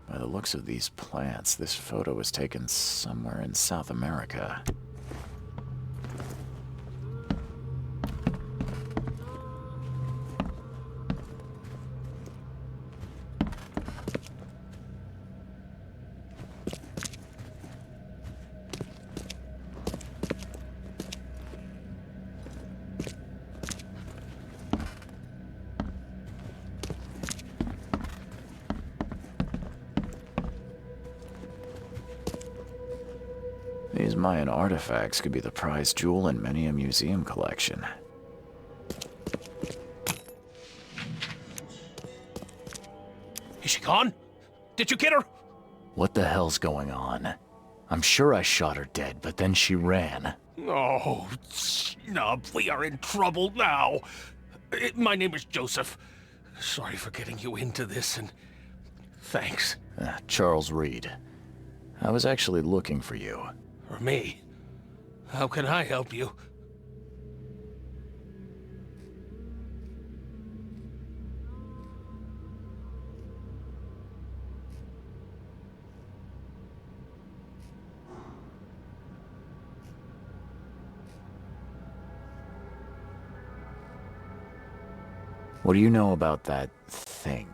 By the looks of these plants, this photo was taken somewhere in South America. Mayan artifacts could be the prized jewel in many a museum collection. Is she gone? Did you get her? What the hell's going on? I'm sure I shot her dead, but then she ran. Oh, snub, we are in trouble now. My name is Joseph. Sorry for getting you into this, and thanks. Charles Reed. I was actually looking for you. For me? How can I help you? What do you know about that thing?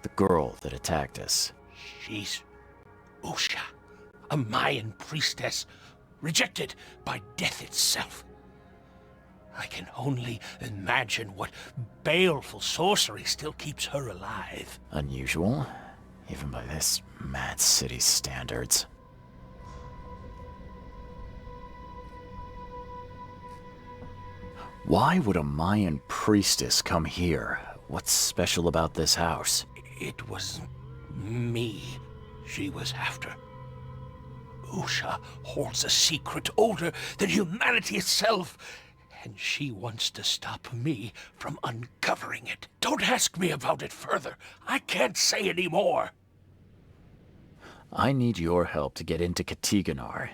The girl that attacked us? She's Usha, a Mayan priestess, rejected by death itself. I can only imagine what baleful sorcery still keeps her alive. Unusual, even by this mad city's standards. Why would a Mayan priestess come here? What's special about this house? It was me she was after. Usha holds a secret older than humanity itself, and she wants to stop me from uncovering it. Don't ask me about it further. I can't say any more. I need your help to get into Katiganar.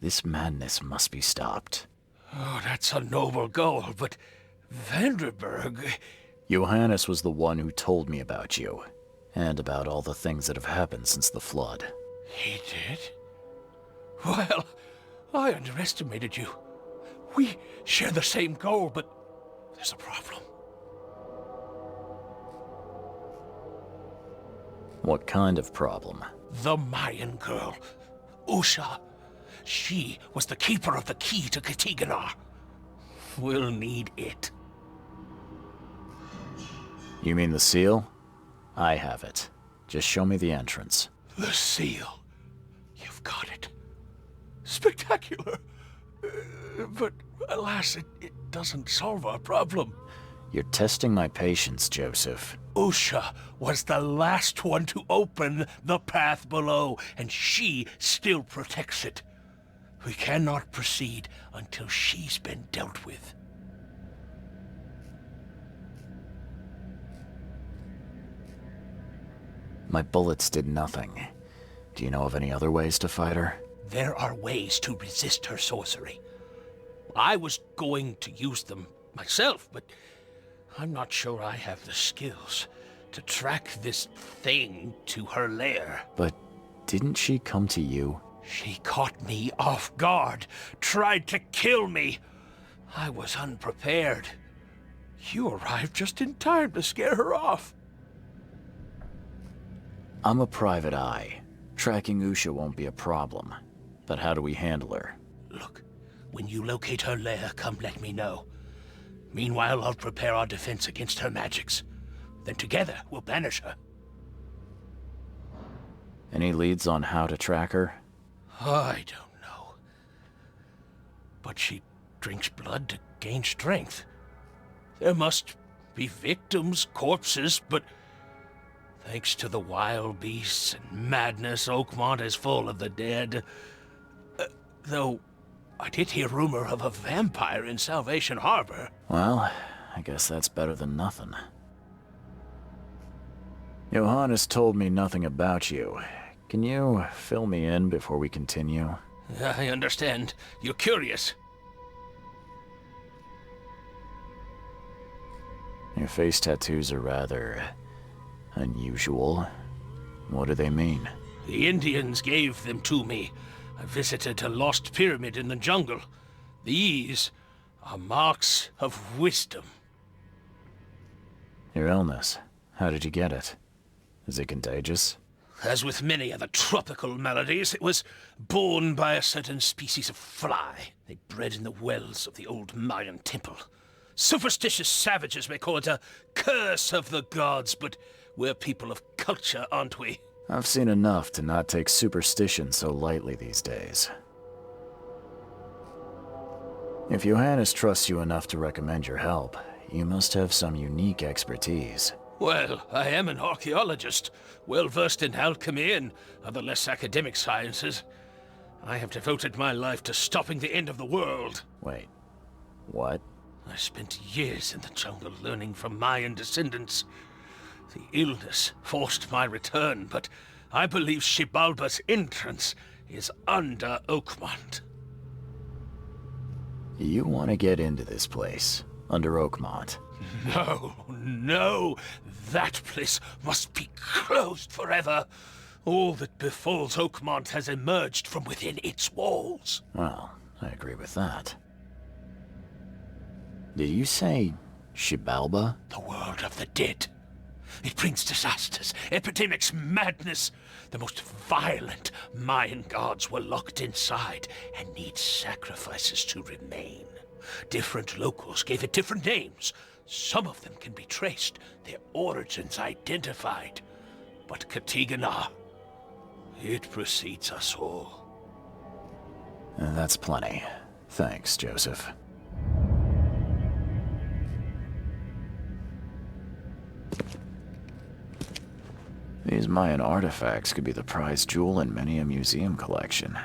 This madness must be stopped. Oh, that's a noble goal, but Vanderberg... Johannes was the one who told me about you, and about all the things that have happened since the flood. He did? Well, I underestimated you. We share the same goal, but there's a problem. What kind of problem? The Mayan girl, Usha. She was the keeper of the key to Katiganar. We'll need it. You mean the seal? I have it. Just show me the entrance. The seal. You've got it. Spectacular. But alas, it doesn't solve our problem. You're testing my patience, Joseph. Usha was the last one to open the path below, and she still protects it. We cannot proceed until she's been dealt with. My bullets did nothing. Do you know of any other ways to fight her? There are ways to resist her sorcery. I was going to use them myself, but I'm not sure I have the skills to track this thing to her lair. But didn't she come to you? She caught me off guard, tried to kill me. I was unprepared. You arrived just in time to scare her off. I'm a private eye. Tracking Usha won't be a problem. But how do we handle her? Look, when you locate her lair, come let me know. Meanwhile, I'll prepare our defense against her magics. Then together, we'll banish her. Any leads on how to track her? I don't know. But she drinks blood to gain strength. There must be victims, corpses, but thanks to the wild beasts and madness, Oakmont is full of the dead. Though, I did hear rumor of a vampire in Salvation Harbor. Well, I guess that's better than nothing. Johannes told me nothing about you. Can you fill me in before we continue? I understand. You're curious. Your face tattoos are rather unusual. What do they mean? The Indians gave them to me. I visited a lost pyramid in the jungle. These are marks of wisdom. Your illness, how did you get it? Is it contagious? As with many other tropical maladies, it was borne by a certain species of fly. They bred in the wells of the old Mayan temple. Superstitious savages may call it a curse of the gods, but we're people of culture, aren't we? I've seen enough to not take superstition so lightly these days. If Johannes trusts you enough to recommend your help, you must have some unique expertise. Well, I am an archaeologist, well versed in alchemy and other less academic sciences. I have devoted my life to stopping the end of the world. Wait, what? I spent years in the jungle learning from Mayan descendants. The illness forced my return, but I believe Xibalba's entrance is under Oakmont. You want to get into this place, under Oakmont? No. That place must be closed forever. All that befalls Oakmont has emerged from within its walls. Well, I agree with that. Did you say Xibalba? The world of the dead. It brings disasters, epidemics, madness. The most violent Mayan gods were locked inside and need sacrifices to remain. Different locals gave it different names. Some of them can be traced, their origins identified. But Katigana, it precedes us all. That's plenty. Thanks, Joseph. These Mayan artifacts could be the prized jewel in many a museum collection.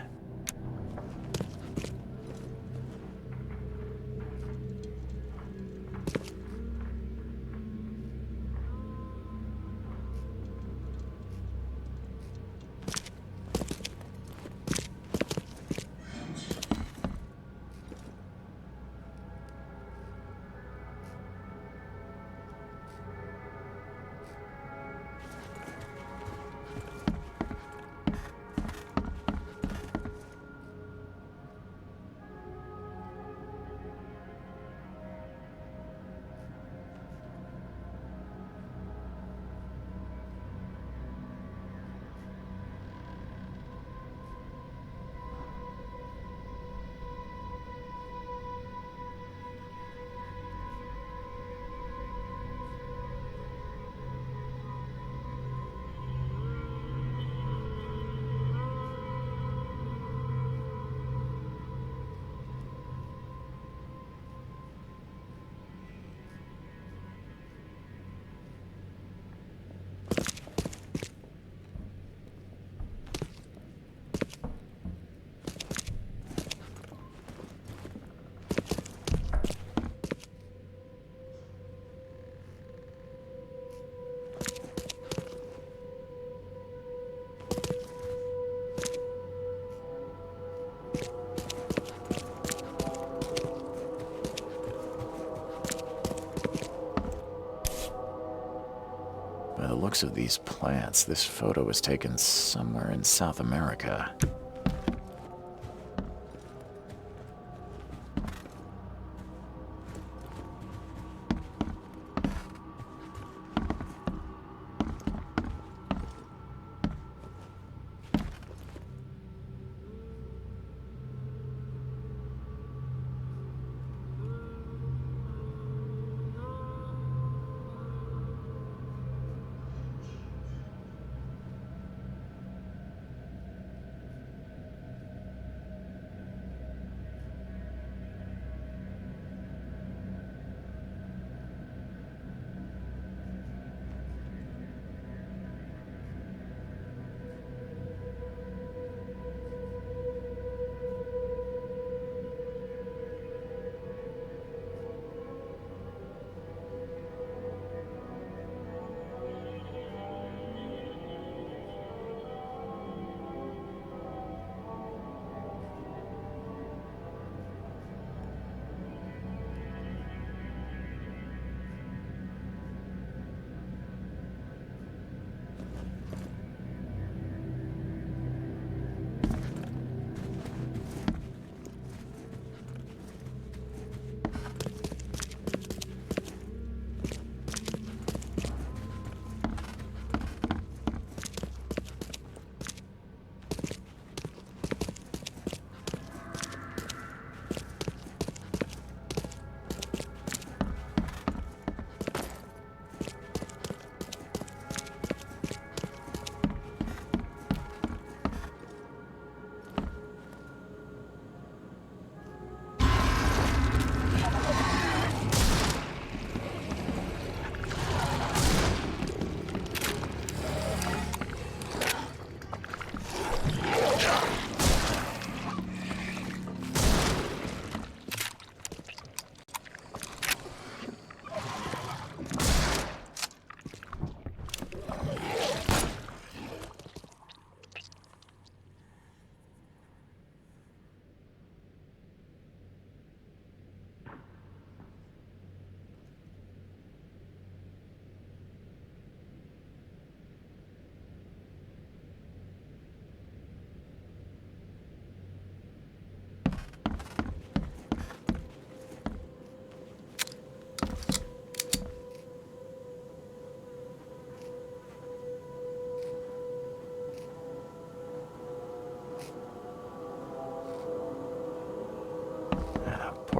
By the looks of these plants, this photo was taken somewhere in South America.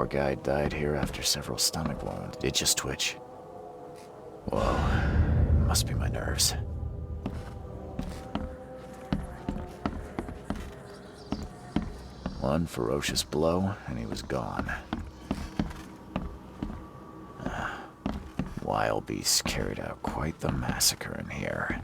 Poor guy died here after several stomach wounds. It just twitch. Whoa. Must be my nerves. One ferocious blow, and he was gone. Wild beasts carried out quite the massacre in here.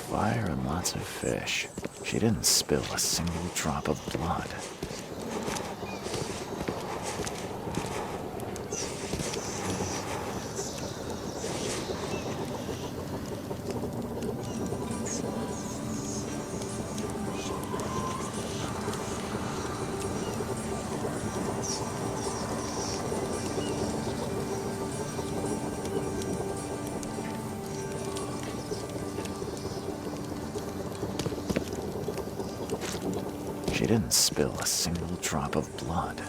Fire and lots of fish. She didn't spill a single drop of blood. She didn't spill a single drop of blood.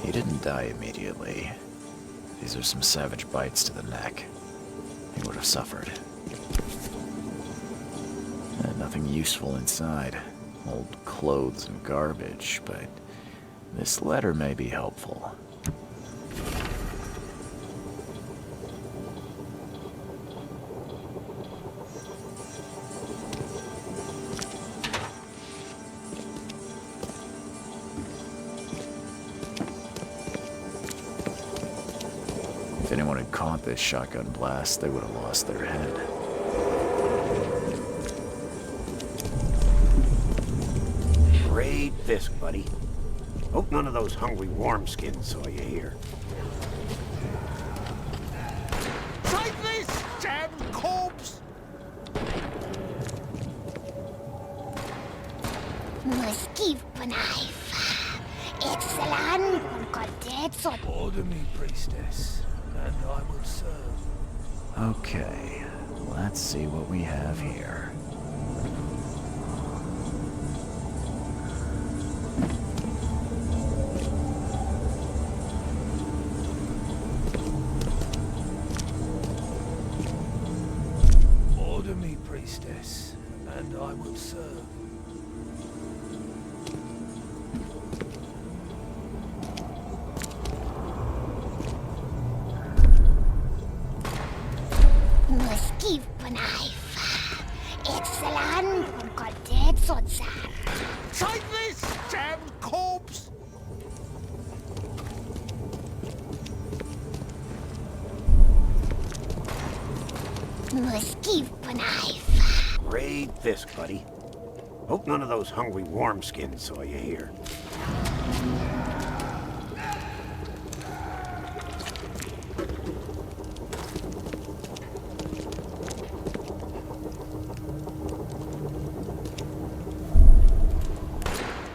He didn't die immediately. These are some savage bites to the neck. He would have suffered. Nothing useful inside. Old clothes and garbage, but this letter may be helpful. If anyone had caught this shotgun blast, they would have lost their head. Great Fisk, buddy. Hope none of those hungry wormskins saw you here. Try this, damn corpse! Order me, priestess, and I will serve. Okay, let's see what we have here. Order me, priestess, and I will serve. Try this, damn corpse! Great Fisk, buddy. Hope none of those hungry wormskins saw you here.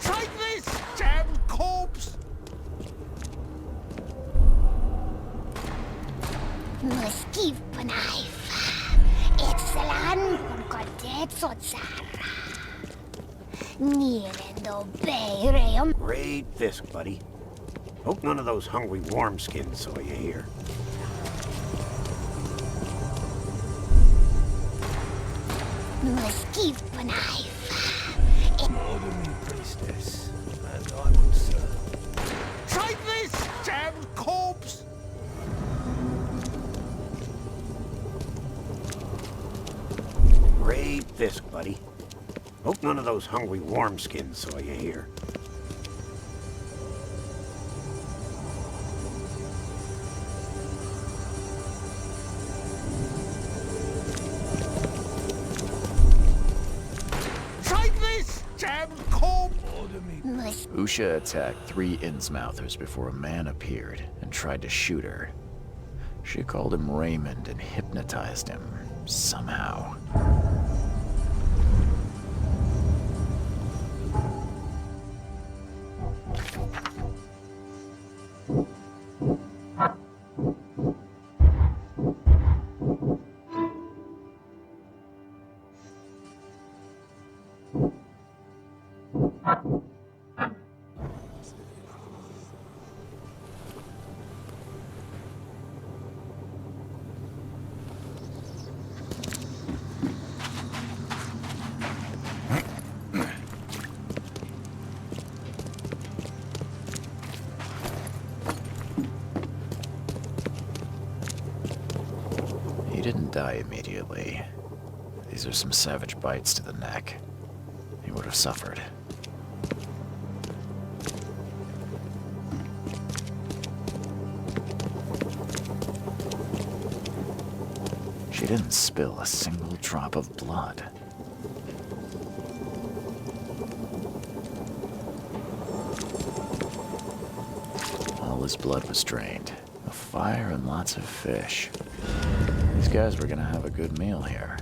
Try this, damn corpse! Great Fisk, buddy. Hope none of those hungry wormskins saw you here. Order me, priestess, and I will serve. Try this, damn corpse! Great Fisk, buddy. Hope none of those hungry wormskins saw you here. Try this, damn corpse! Order me. Usha attacked 3 Innsmouthers before a man appeared and tried to shoot her. She called him Raymond and hypnotized him, somehow. He didn't die immediately. These are some savage bites to the neck. He would have suffered. She didn't spill a single drop of blood. All his blood was drained. A fire and lots of fish. These guys were gonna have a good meal here.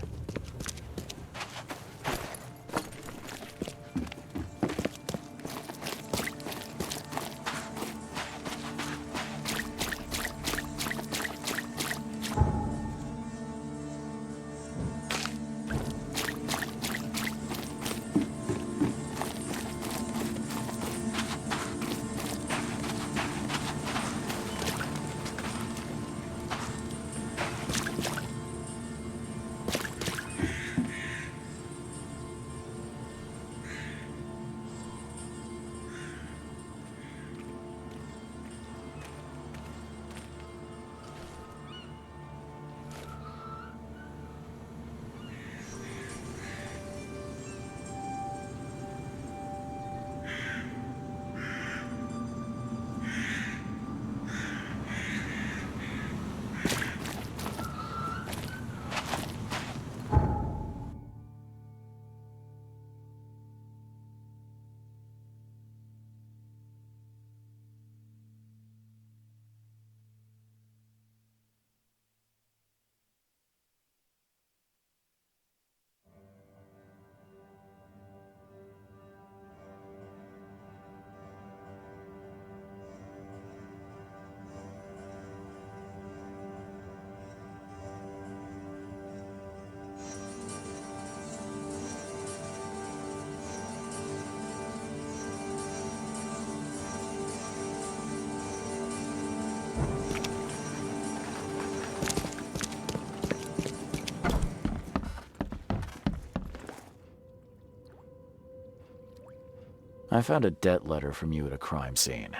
I found a debt letter from you at a crime scene.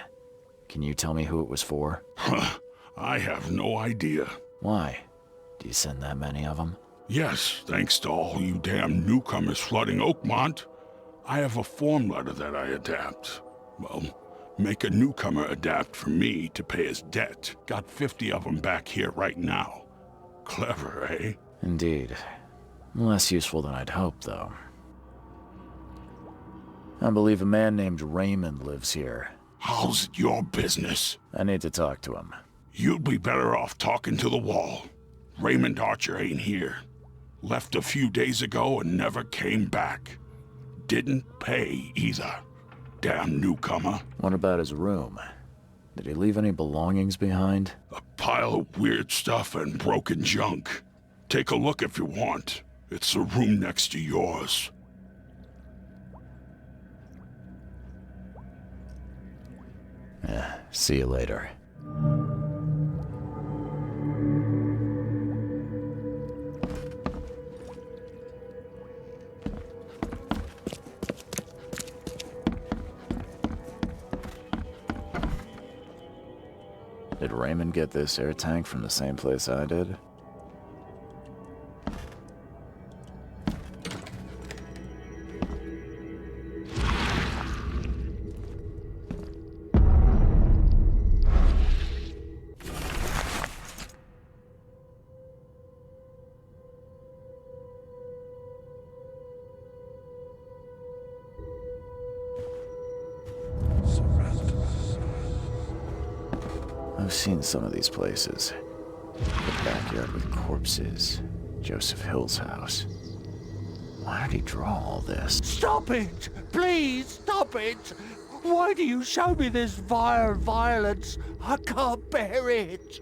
Can you tell me who it was for? I have no idea. Why? Do you send that many of them? Yes, thanks to all you damn newcomers flooding Oakmont. I have a form letter that I adapt. Well, make a newcomer adapt for me to pay his debt. Got 50 of them back here right now. Clever, eh? Indeed. Less useful than I'd hoped, though. I believe a man named Raymond lives here. How's it your business? I need to talk to him. You'd be better off talking to the wall. Raymond Archer ain't here. Left a few days ago and never came back. Didn't pay either. Damn newcomer. What about his room? Did he leave any belongings behind? A pile of weird stuff and broken junk. Take a look if you want. It's the room next to yours. See you later. Did Raymond get this air tank from the same place I did? I've seen some of these places. The backyard with corpses. Joseph Hill's house. Why did he draw all this? Stop it! Please, stop it! Why do you show me this vile violence? I can't bear it!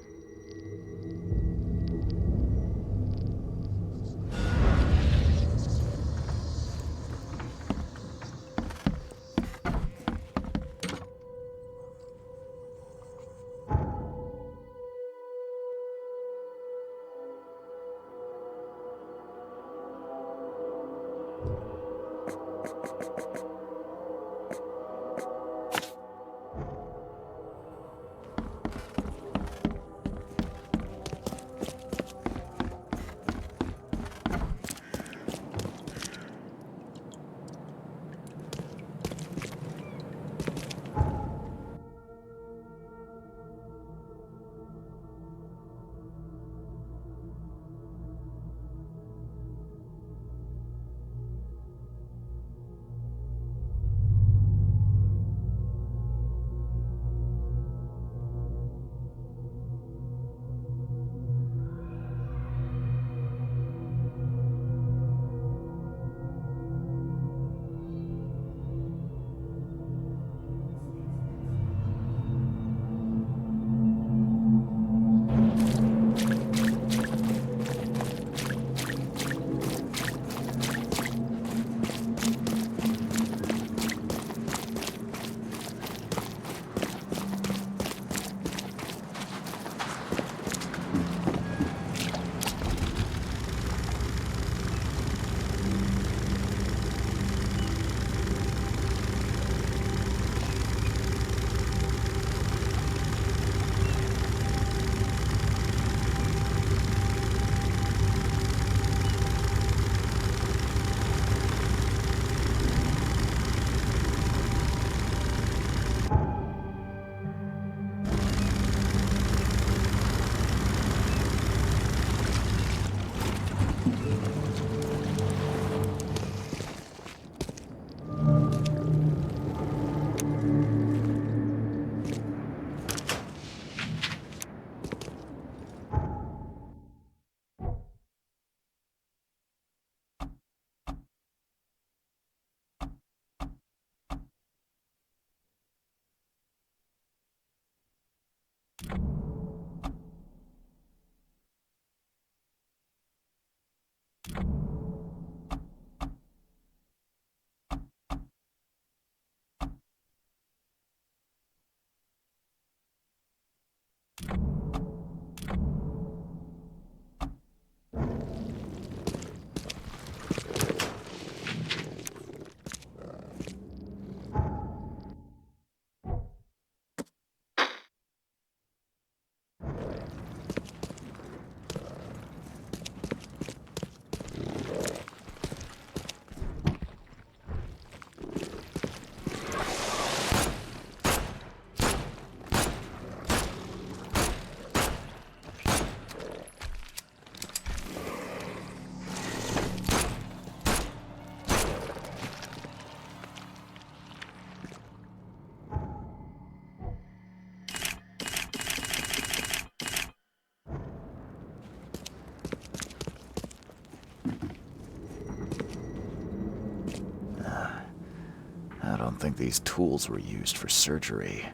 I don't think these tools were used for surgery.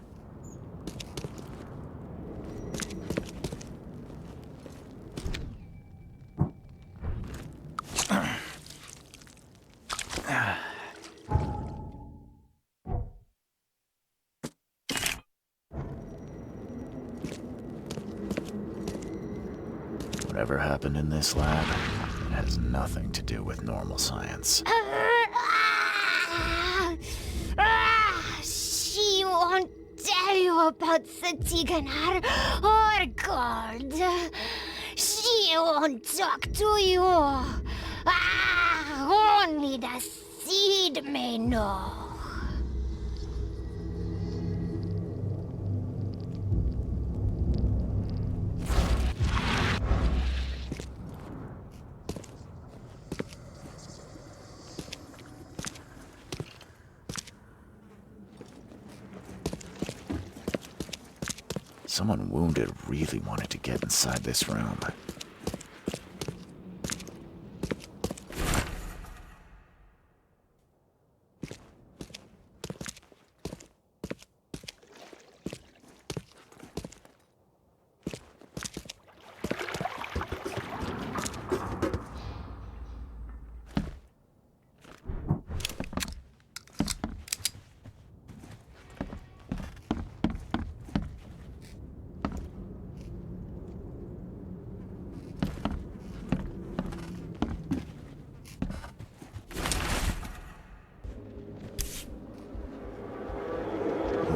Whatever happened in this lab, it has nothing to do with normal science. She won't tell you about the Tiganar or God. She won't talk to you. Only the seed may know. Someone wounded really wanted to get inside this room.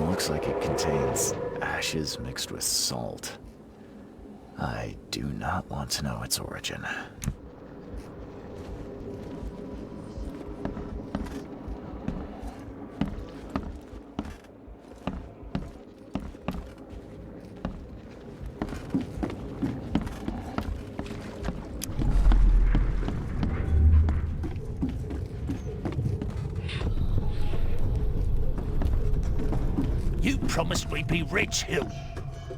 Looks like it contains ashes mixed with salt. I do not want to know its origin. You promised we'd be rich, Hill.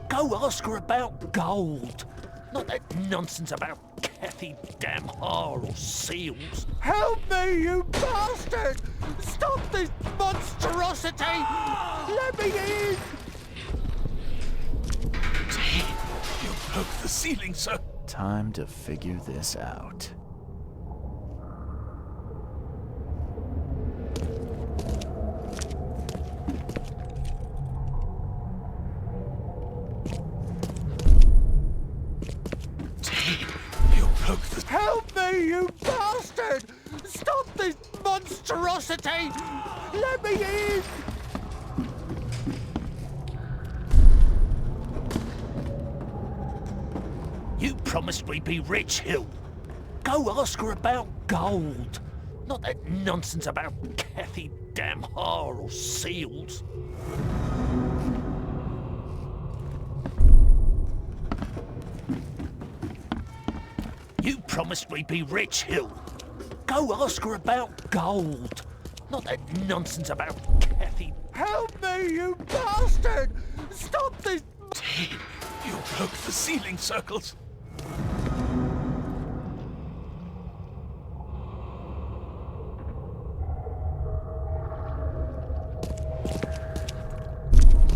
Go ask her about gold. Not that nonsense about Kathy Damhar or seals. Help me, you bastard! Stop this monstrosity! Let me in! You broke the ceiling, sir. Time to figure this out. Help me, you bastard! Stop this monstrosity! Let me in! You promised we'd be rich, Hill. Go ask her about gold. Not that nonsense about Kathy Damhar or seals. You promised we'd be rich, Hill. Go ask her about gold. Not that nonsense about Kathy. Help me, you bastard! Stop this! You broke the ceiling circles.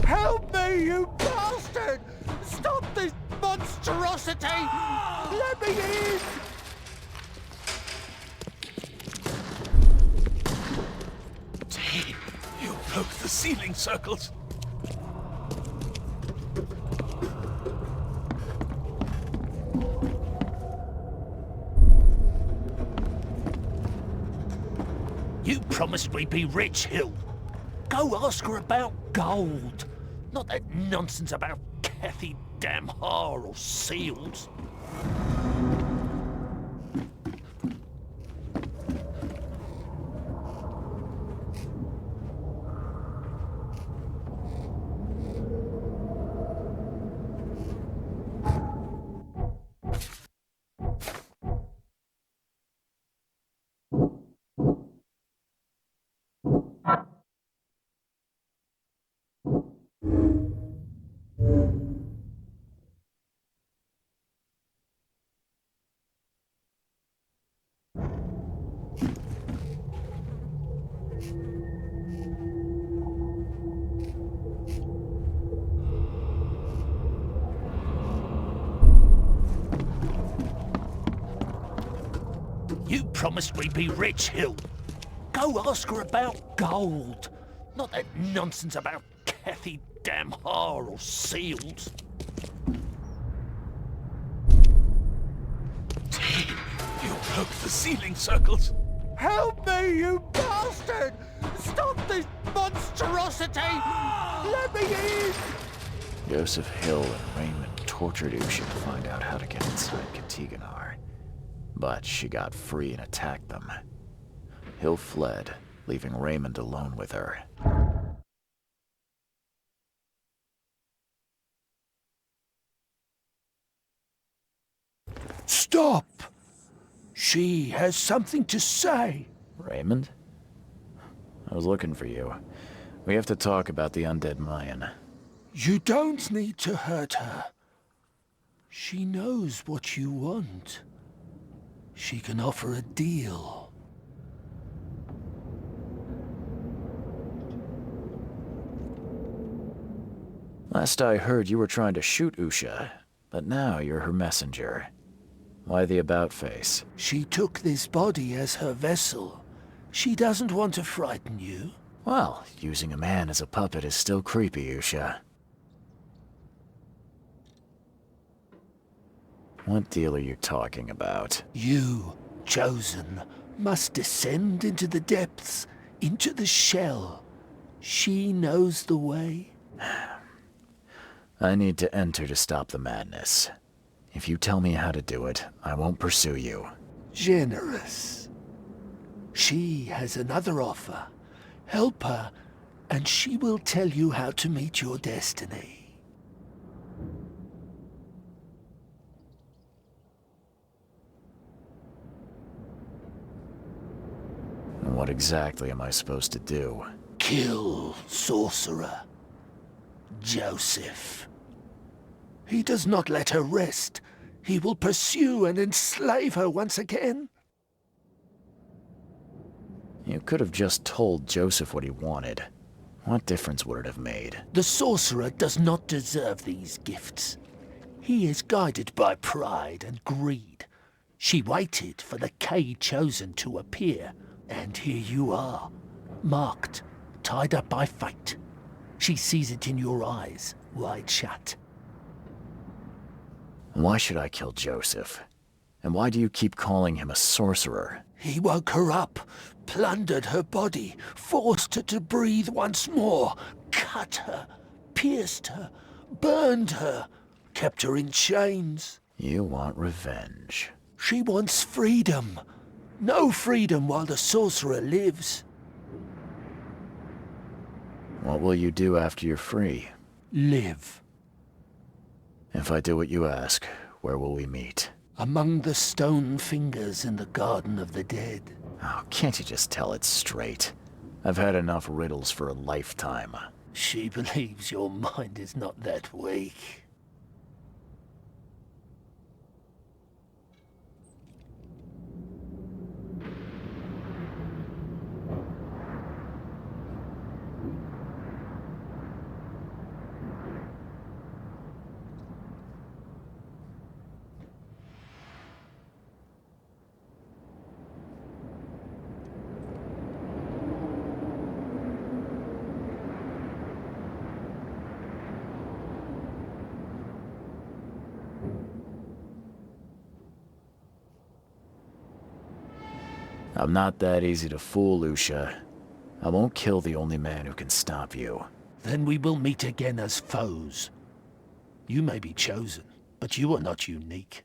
Help me, you bastard! Stop this monstrosity! Let me in! You broke the ceiling circles. You promised we'd be rich, Hill. Go ask her about gold. Not that nonsense about Kathy Damhar or seals. promised we'd be rich, Hill. Go ask her about gold. Not that nonsense about Kathy Damhar or seals. You broke the ceiling circles. Help me, you bastard! Stop this monstrosity! Let me in! Joseph Hill and Raymond tortured Usha to find out how to get inside Katiganar. But she got free and attacked them. Hill fled, leaving Raymond alone with her. Stop! She has something to say. Raymond? I was looking for you. We have to talk about the undead Mayan. You don't need to hurt her. She knows what you want. She can offer a deal. Last I heard, you were trying to shoot Usha, but now you're her messenger. Why the about-face? She took this body as her vessel. She doesn't want to frighten you. Well, using a man as a puppet is still creepy, Usha. What deal are you talking about? You, Chosen, must descend into the depths, into the shell. She knows the way. I need to enter to stop the madness. If you tell me how to do it, I won't pursue you. Generous. She has another offer. Help her, and she will tell you how to meet your destiny. What exactly am I supposed to do? Kill Sorcerer Joseph. He does not let her rest. He will pursue and enslave her once again. You could have just told Joseph what he wanted. What difference would it have made? The sorcerer does not deserve these gifts. He is guided by pride and greed. She waited for the K Chosen to appear, and here you are, marked, tied up by fate. She sees it in your eyes, wide shut. Why should I kill Joseph? And why do you keep calling him a sorcerer? He woke her up, plundered her body, forced her to breathe once more, cut her, pierced her, burned her, kept her in chains. You want revenge. She wants freedom. No freedom while the sorcerer lives. What will you do after you're free? Live. If I do what you ask, where will we meet? Among the stone fingers in the Garden of the Dead. Oh, can't you just tell it straight? I've had enough riddles for a lifetime. She believes your mind is not that weak. I'm not that easy to fool, Usha. I won't kill the only man who can stop you. Then we will meet again as foes. You may be chosen, but you are not unique.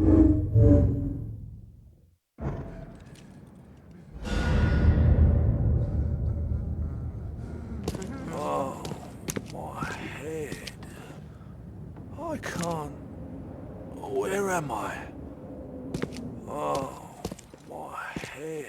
Oh, my head. I can't... Where am I? Oh, my head.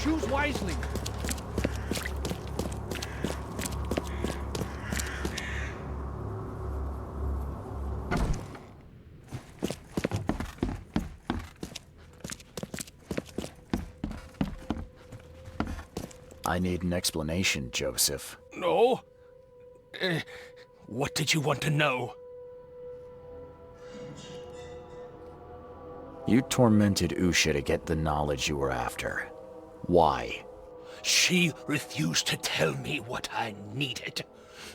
Choose wisely. I need an explanation, Joseph. No? What did you want to know? You tormented Usha to get the knowledge you were after. Why? She refused to tell me what I needed.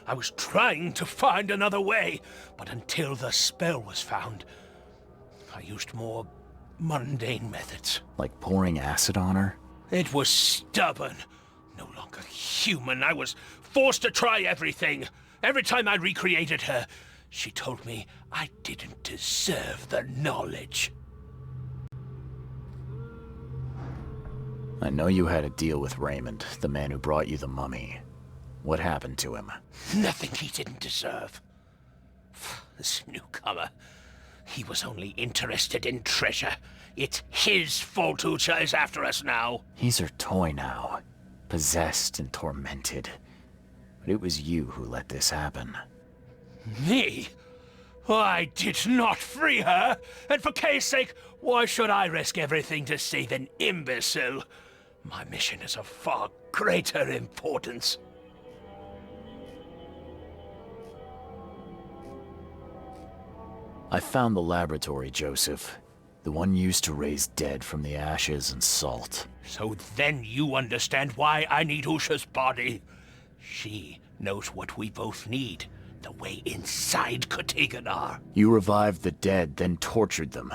I was trying to find another way, but until the spell was found, I used more mundane methods. Like pouring acid on her? It was stubborn. No longer human. I was forced to try everything. Every time I recreated her, she told me I didn't deserve the knowledge. I know you had a deal with Raymond, the man who brought you the mummy. What happened to him? Nothing he didn't deserve. This newcomer, he was only interested in treasure. It's his fault Usha is after us now. He's her toy now, possessed and tormented. But it was you who let this happen. Me? I did not free her, and for Kay's sake, why should I risk everything to save an imbecile? My mission is of far greater importance. I found the laboratory, Joseph. The one used to raise dead from the ashes and salt. So then you understand why I need Usha's body. She knows what we both need. The way inside Katiganar. You revived the dead, then tortured them.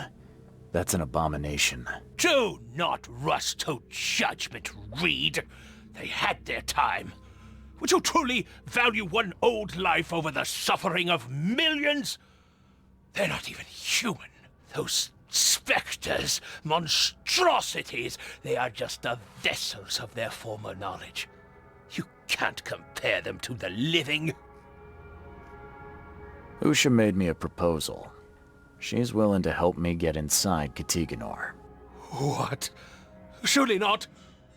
That's an abomination. Do not rush to judgment, Reed. They had their time. Would you truly value one old life over the suffering of millions? They're not even human. Those specters, monstrosities, they are just the vessels of their former knowledge. You can't compare them to the living. Usha made me a proposal. She's willing to help me get inside Katiganar. What? Surely not.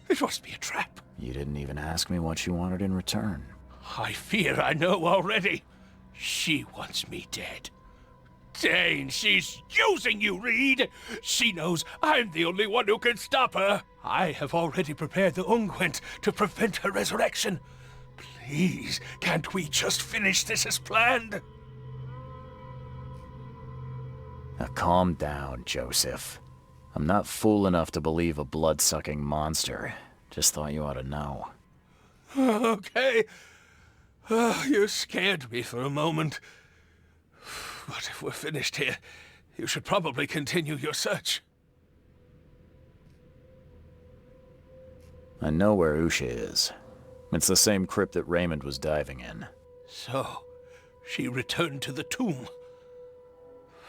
It must be a trap. You didn't even ask me what she wanted in return. I fear I know already. She wants me dead. Dane, she's using you, Reed! She knows I'm the only one who can stop her. I have already prepared the unguent to prevent her resurrection. Please, can't we just finish this as planned? Now calm down, Joseph. I'm not fool enough to believe a blood-sucking monster. Just thought you ought to know. Okay. You scared me for a moment. But if we're finished here, you should probably continue your search. I know where Usha is. It's the same crypt that Raymond was diving in. So, she returned to the tomb.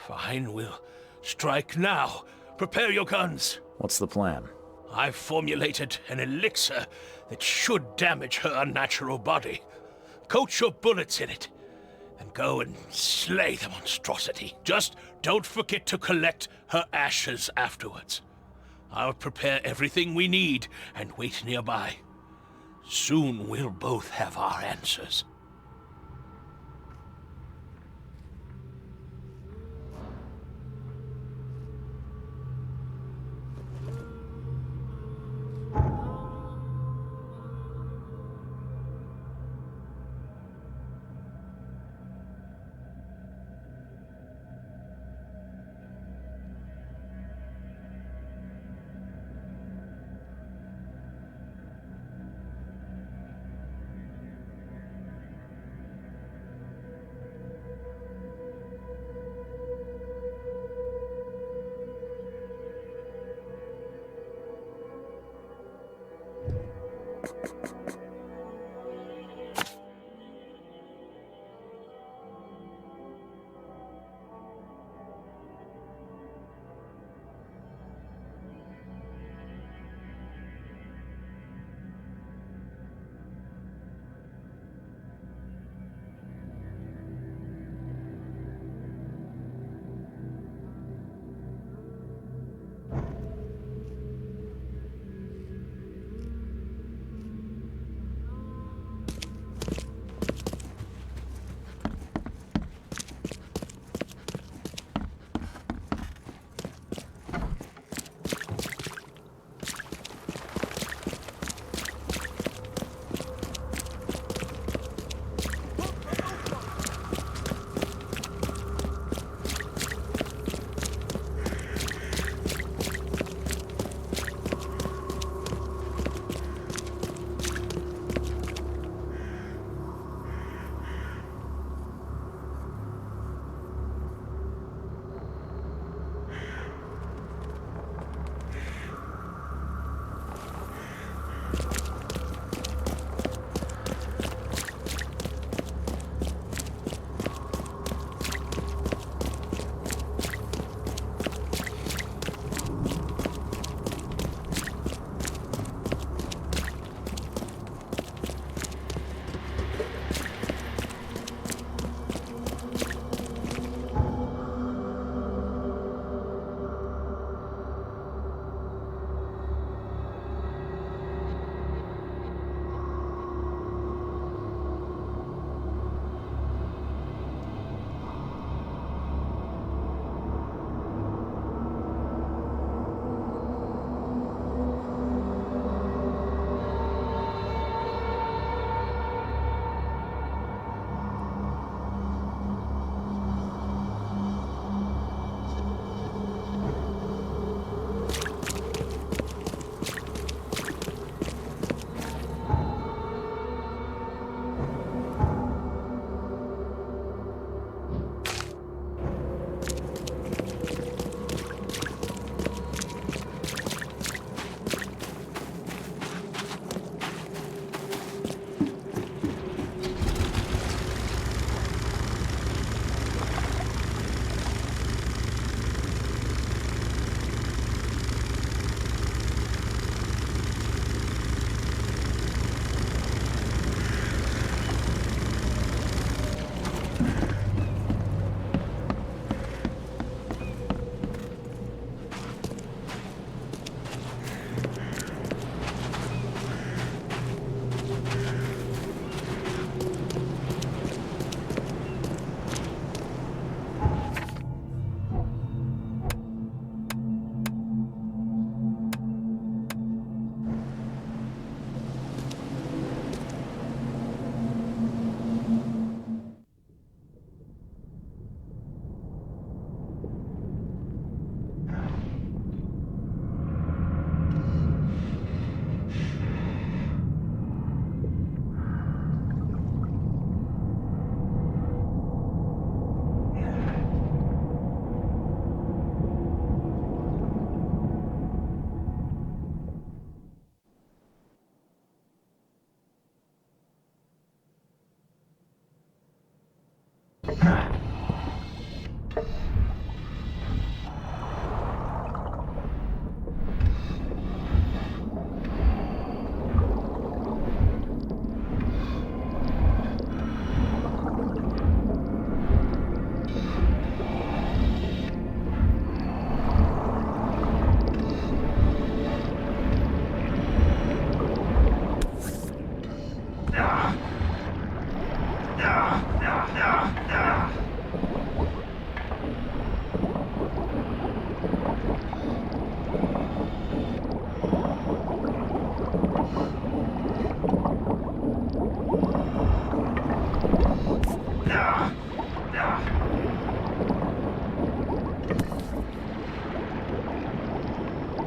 Fine, we'll strike now. Prepare your guns. What's the plan? I've formulated an elixir that should damage her unnatural body. Coat your bullets in it, and go and slay the monstrosity. Just don't forget to collect her ashes afterwards. I'll prepare everything we need and wait nearby. Soon we'll both have our answers.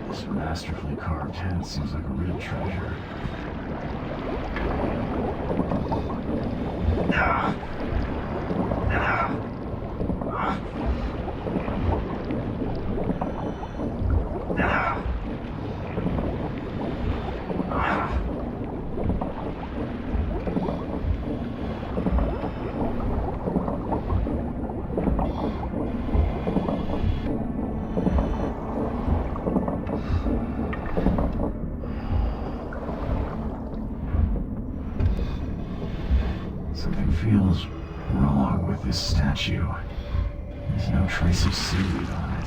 This masterfully carved head seems like a real treasure. Something feels wrong with this statue. There's no trace of seaweed on it.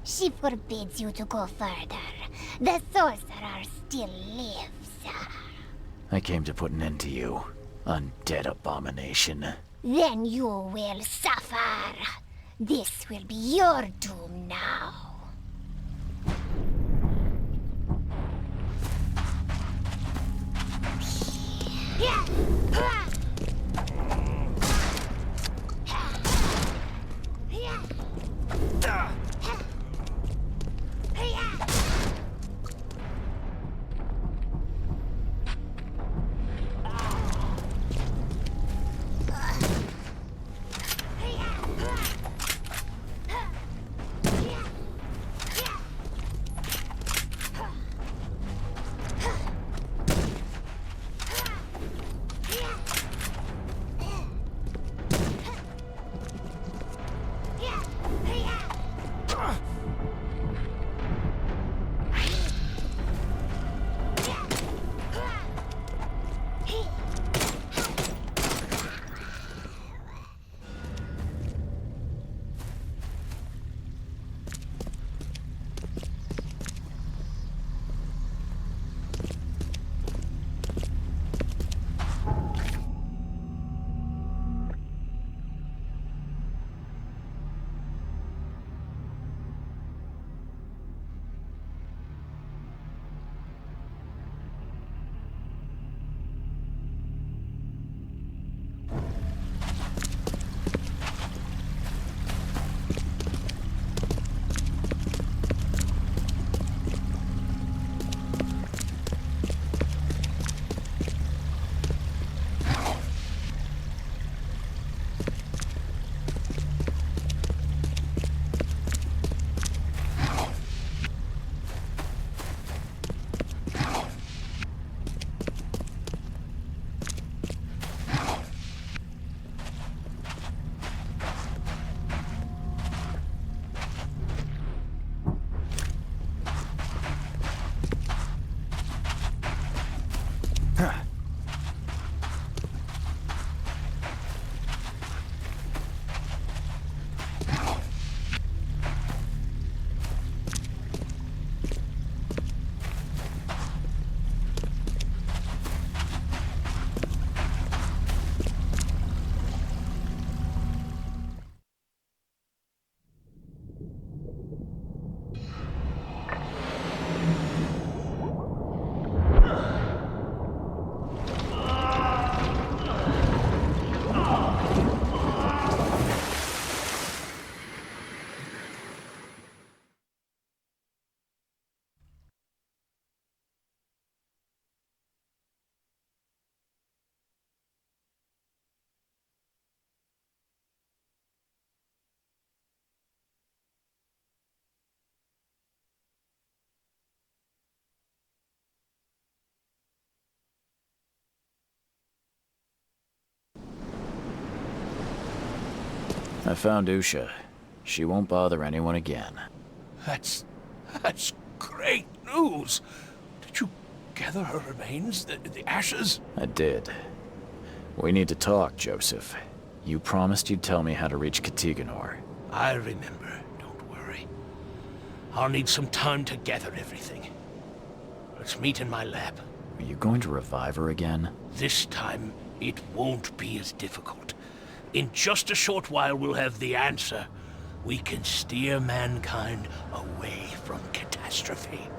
She forbids you to go further. The sorcerer still lives. I came to put an end to you, undead abomination. Then you will suffer. This will be your doom now. I found Usha. She won't bother anyone again. That's great news. Did you gather her remains, the ashes? I did. We need to talk, Joseph. You promised you'd tell me how to reach Katiganor. I remember, don't worry. I'll need some time to gather everything. Let's meet in my lab. Are you going to revive her again? This time, it won't be as difficult. In just a short while, we'll have the answer. We can steer mankind away from catastrophe.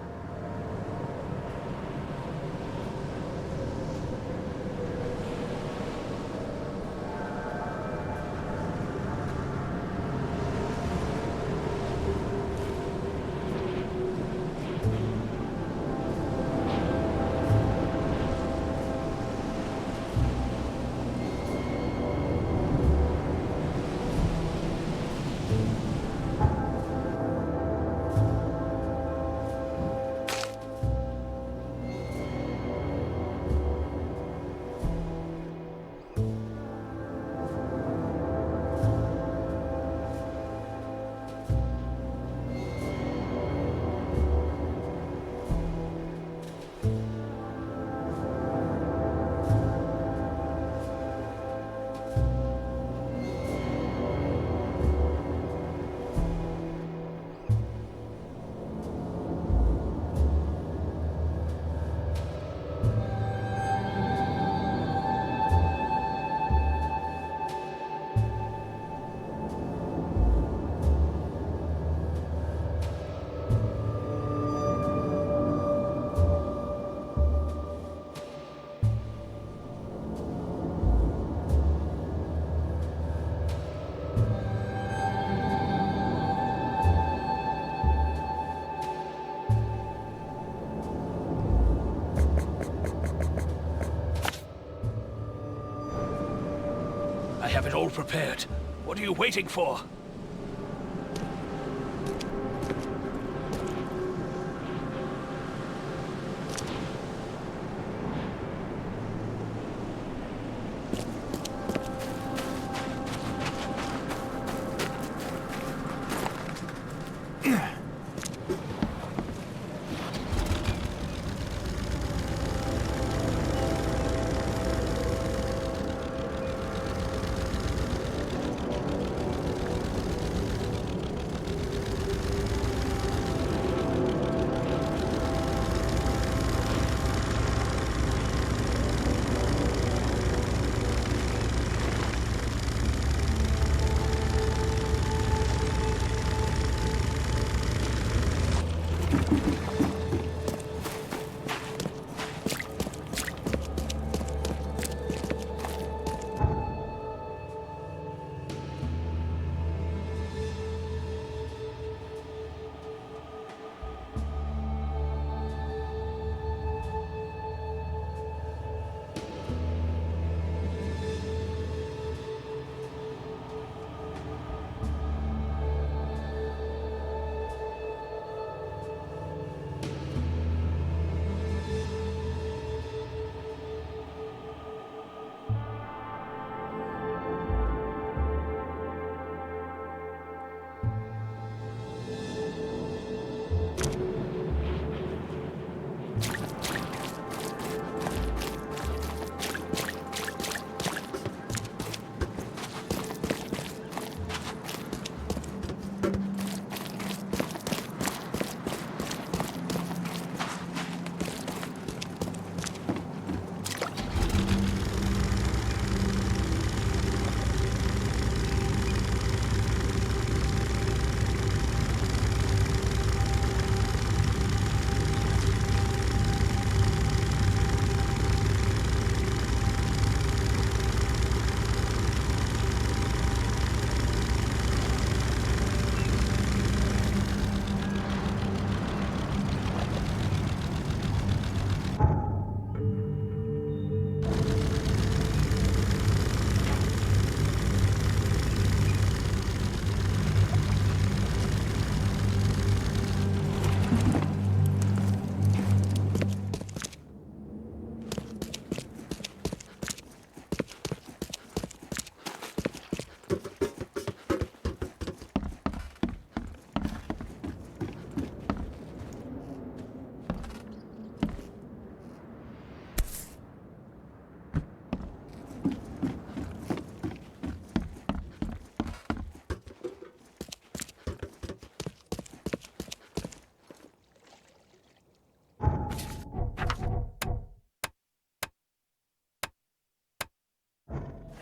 I have it all prepared. What are you waiting for?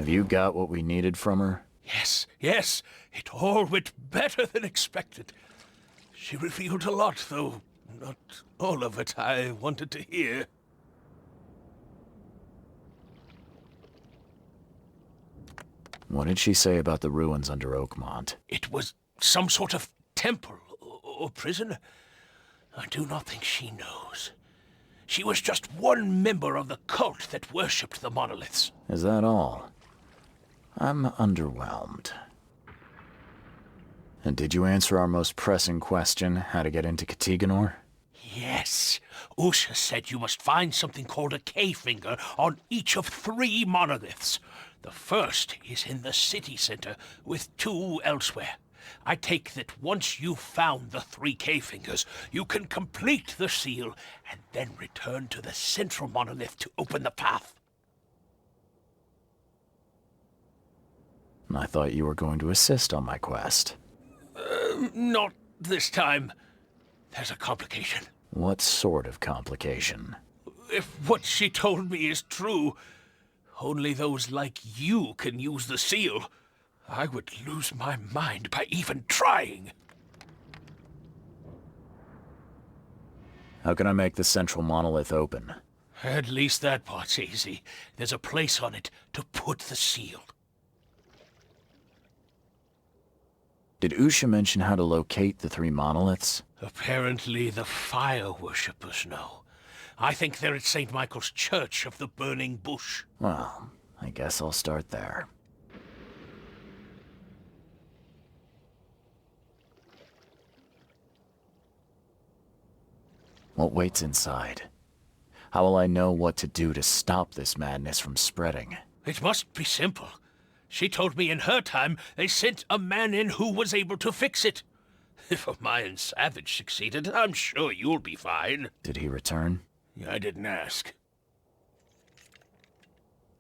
Have you got what we needed from her? Yes, yes, it all went better than expected. She revealed a lot, though not all of it I wanted to hear. What did she say about the ruins under Oakmont? It was some sort of temple or prison. I do not think she knows. She was just one member of the cult that worshipped the monoliths. Is that all? I'm underwhelmed. And did you answer our most pressing question, how to get into Katiganor? Yes. Usha said you must find something called a K-finger on each of 3 monoliths. The first is in the city center, with 2 elsewhere. I take that once you've found the 3 K-fingers, you can complete the seal and then return to the central monolith to open the path. I thought you were going to assist on my quest. Not this time. There's a complication. What sort of complication? If what she told me is true, only those like you can use the seal. I would lose my mind by even trying. How can I make the central monolith open? At least that part's easy. There's a place on it to put the seal. Did Usha mention how to locate the 3 monoliths? Apparently the fire worshippers know. I think they're at St. Michael's Church of the Burning Bush. Well, I guess I'll start there. What waits inside? How will I know what to do to stop this madness from spreading? It must be simple. She told me in her time they sent a man in who was able to fix it. If a Mayan savage succeeded, I'm sure you'll be fine. Did he return? I didn't ask.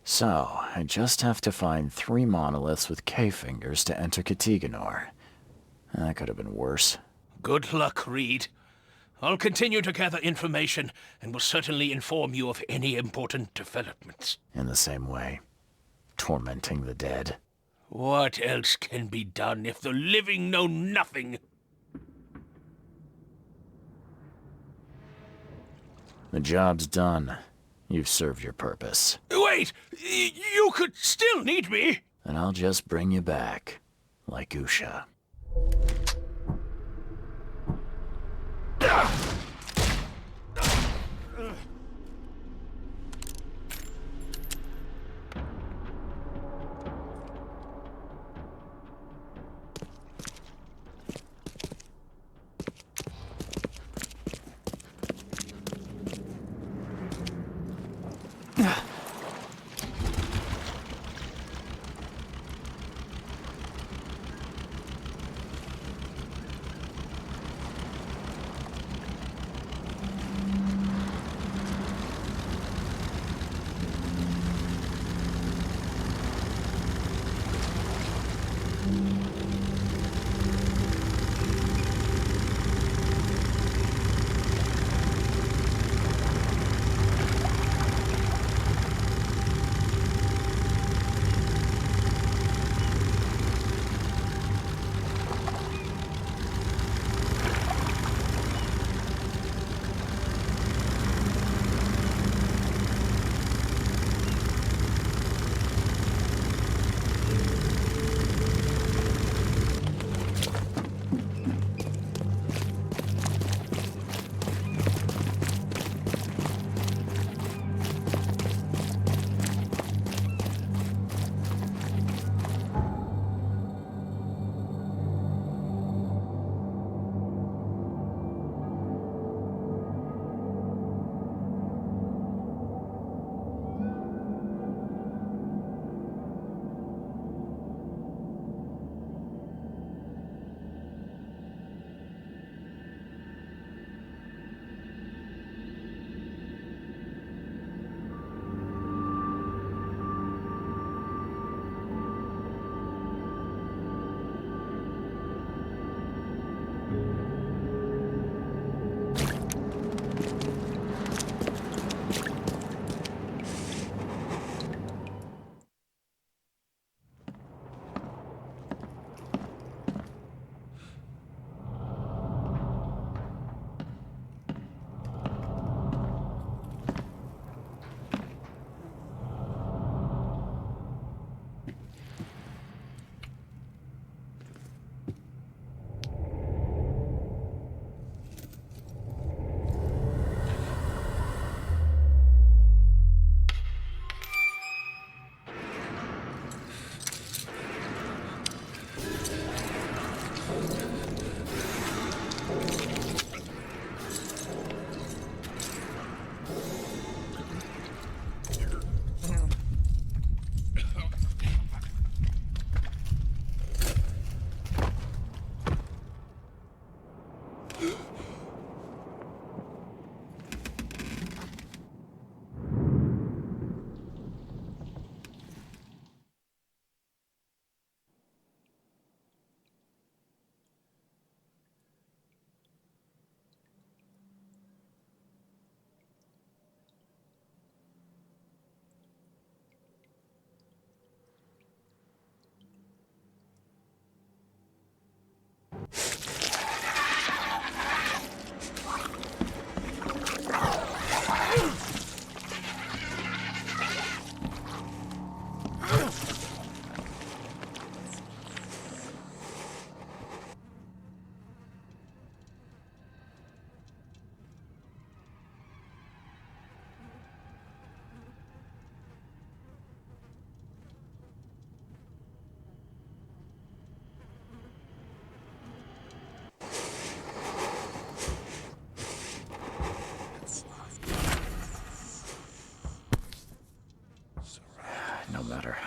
So, I just have to find 3 monoliths with K-fingers to enter Katiganor. That could have been worse. Good luck, Reed. I'll continue to gather information and will certainly inform you of any important developments. In the same way, tormenting the dead. What else can be done if the living know nothing? The job's done. You've served your purpose. Wait! You could still need me! And I'll just bring you back, like Usha.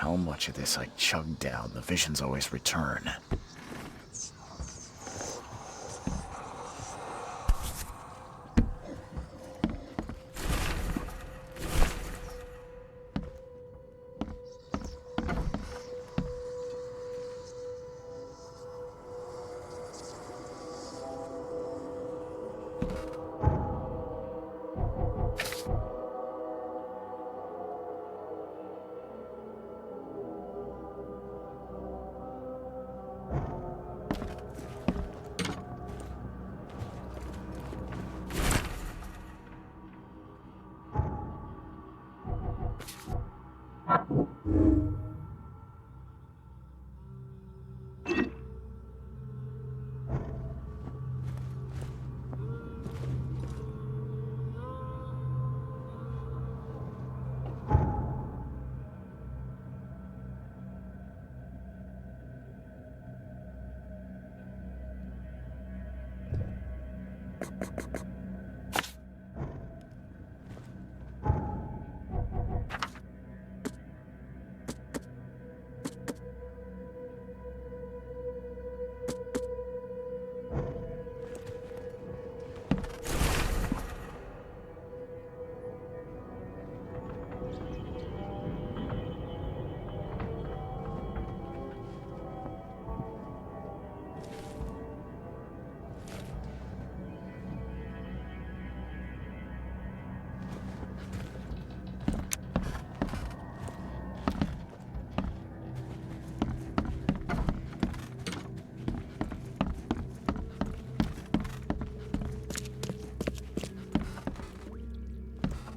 how much of this I chug down, the visions always return.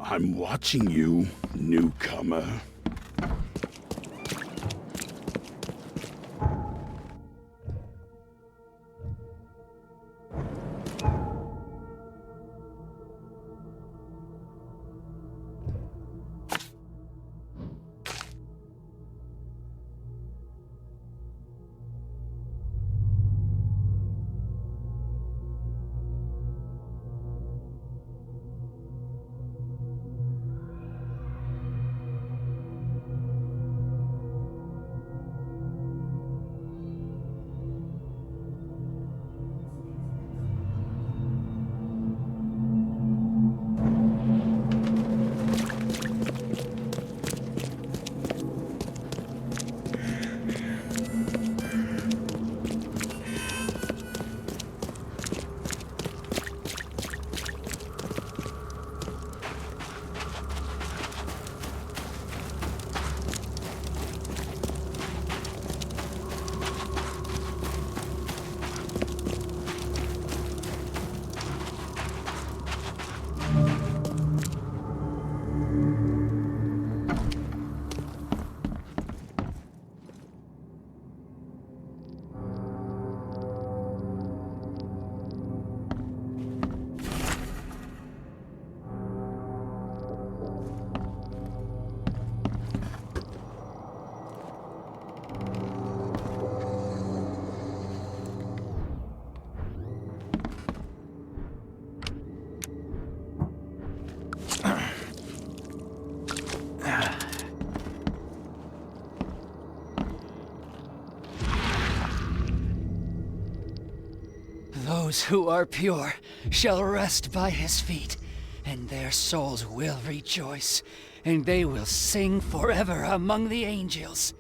I'm watching you, newcomer. Those who are pure shall rest by his feet, and their souls will rejoice, and they will sing forever among the angels.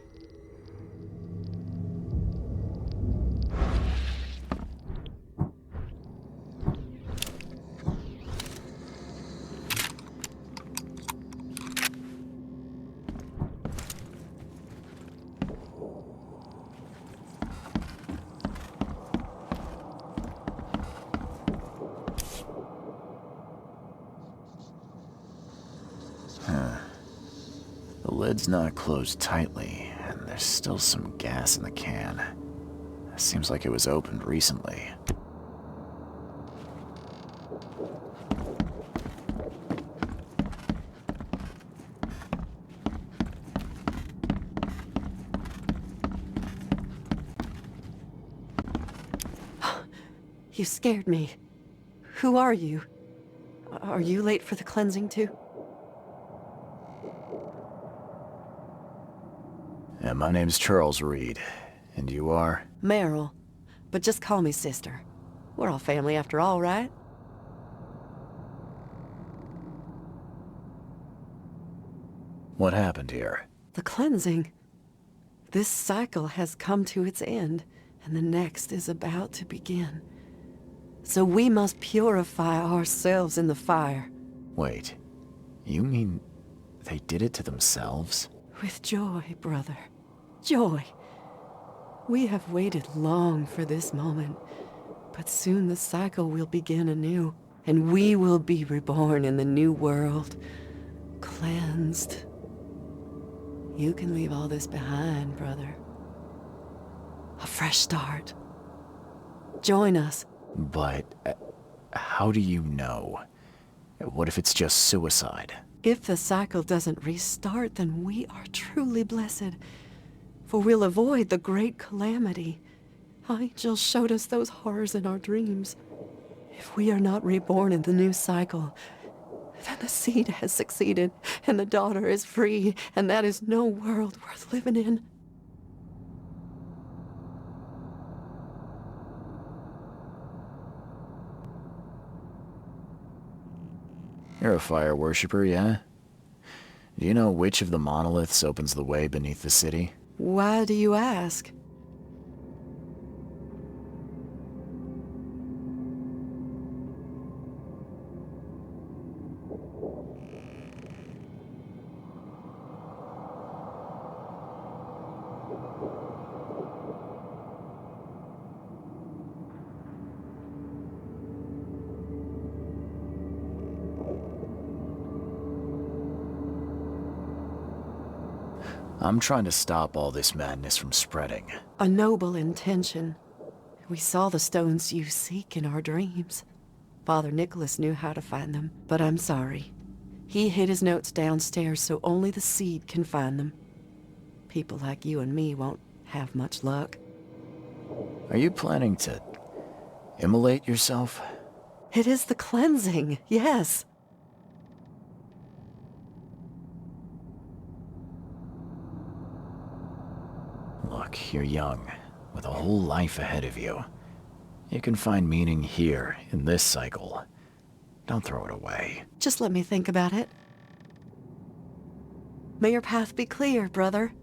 The lid's not closed tightly, and there's still some gas in the can. Seems like it was opened recently. You scared me. Who are you? Are you late for the cleansing too? And my name's Charles Reed. And you are? Meryl. But just call me sister. We're all family after all, right? What happened here? The cleansing. This cycle has come to its end, and the next is about to begin. So we must purify ourselves in the fire. Wait, you mean they did it to themselves? With joy, brother. Joy. We have waited long for this moment, but soon the cycle will begin anew, and we will be reborn in the new world, cleansed. You can leave all this behind, brother. A fresh start. Join us. But how do you know? What if it's just suicide? If the cycle doesn't restart, then we are truly blessed, for we'll avoid the great calamity. Angel showed us those horrors in our dreams. If we are not reborn in the new cycle, then the seed has succeeded, and the daughter is free, and that is no world worth living in. You're a fire worshiper, yeah? Do you know which of the monoliths opens the way beneath the city? Why do you ask? I'm trying to stop all this madness from spreading. A noble intention. We saw the stones you seek in our dreams. Father Nicholas knew how to find them, but I'm sorry. He hid his notes downstairs so only the seed can find them. People like you and me won't have much luck. Are you planning to immolate yourself? It is the cleansing, yes. Look, you're young, with a whole life ahead of you. You can find meaning here, in this cycle. Don't throw it away. Just let me think about it. May your path be clear, brother.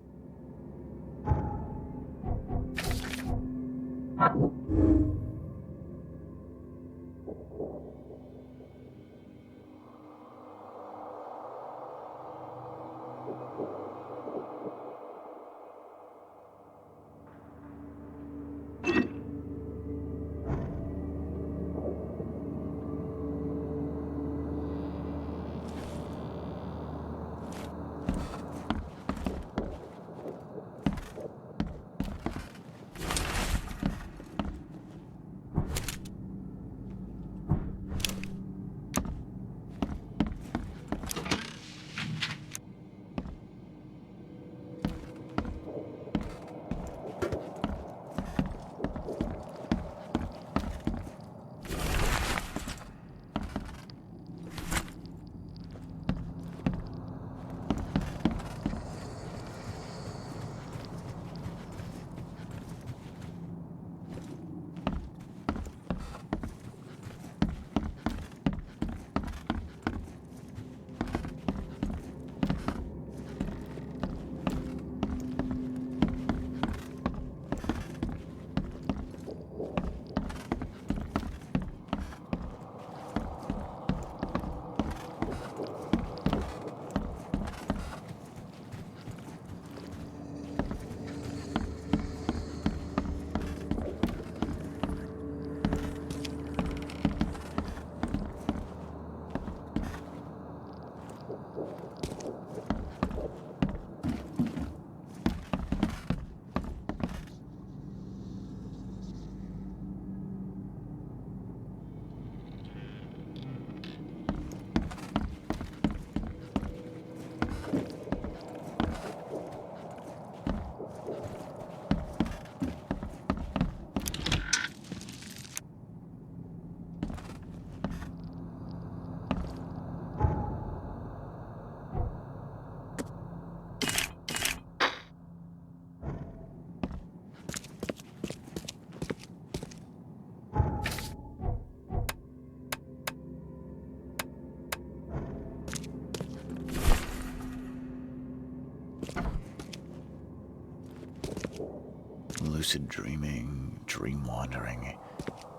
Lucid dreaming, dream wandering.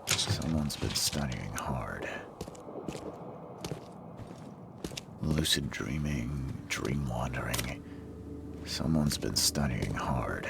Someone's been studying hard. Lucid dreaming, dream wandering. Someone's been studying hard.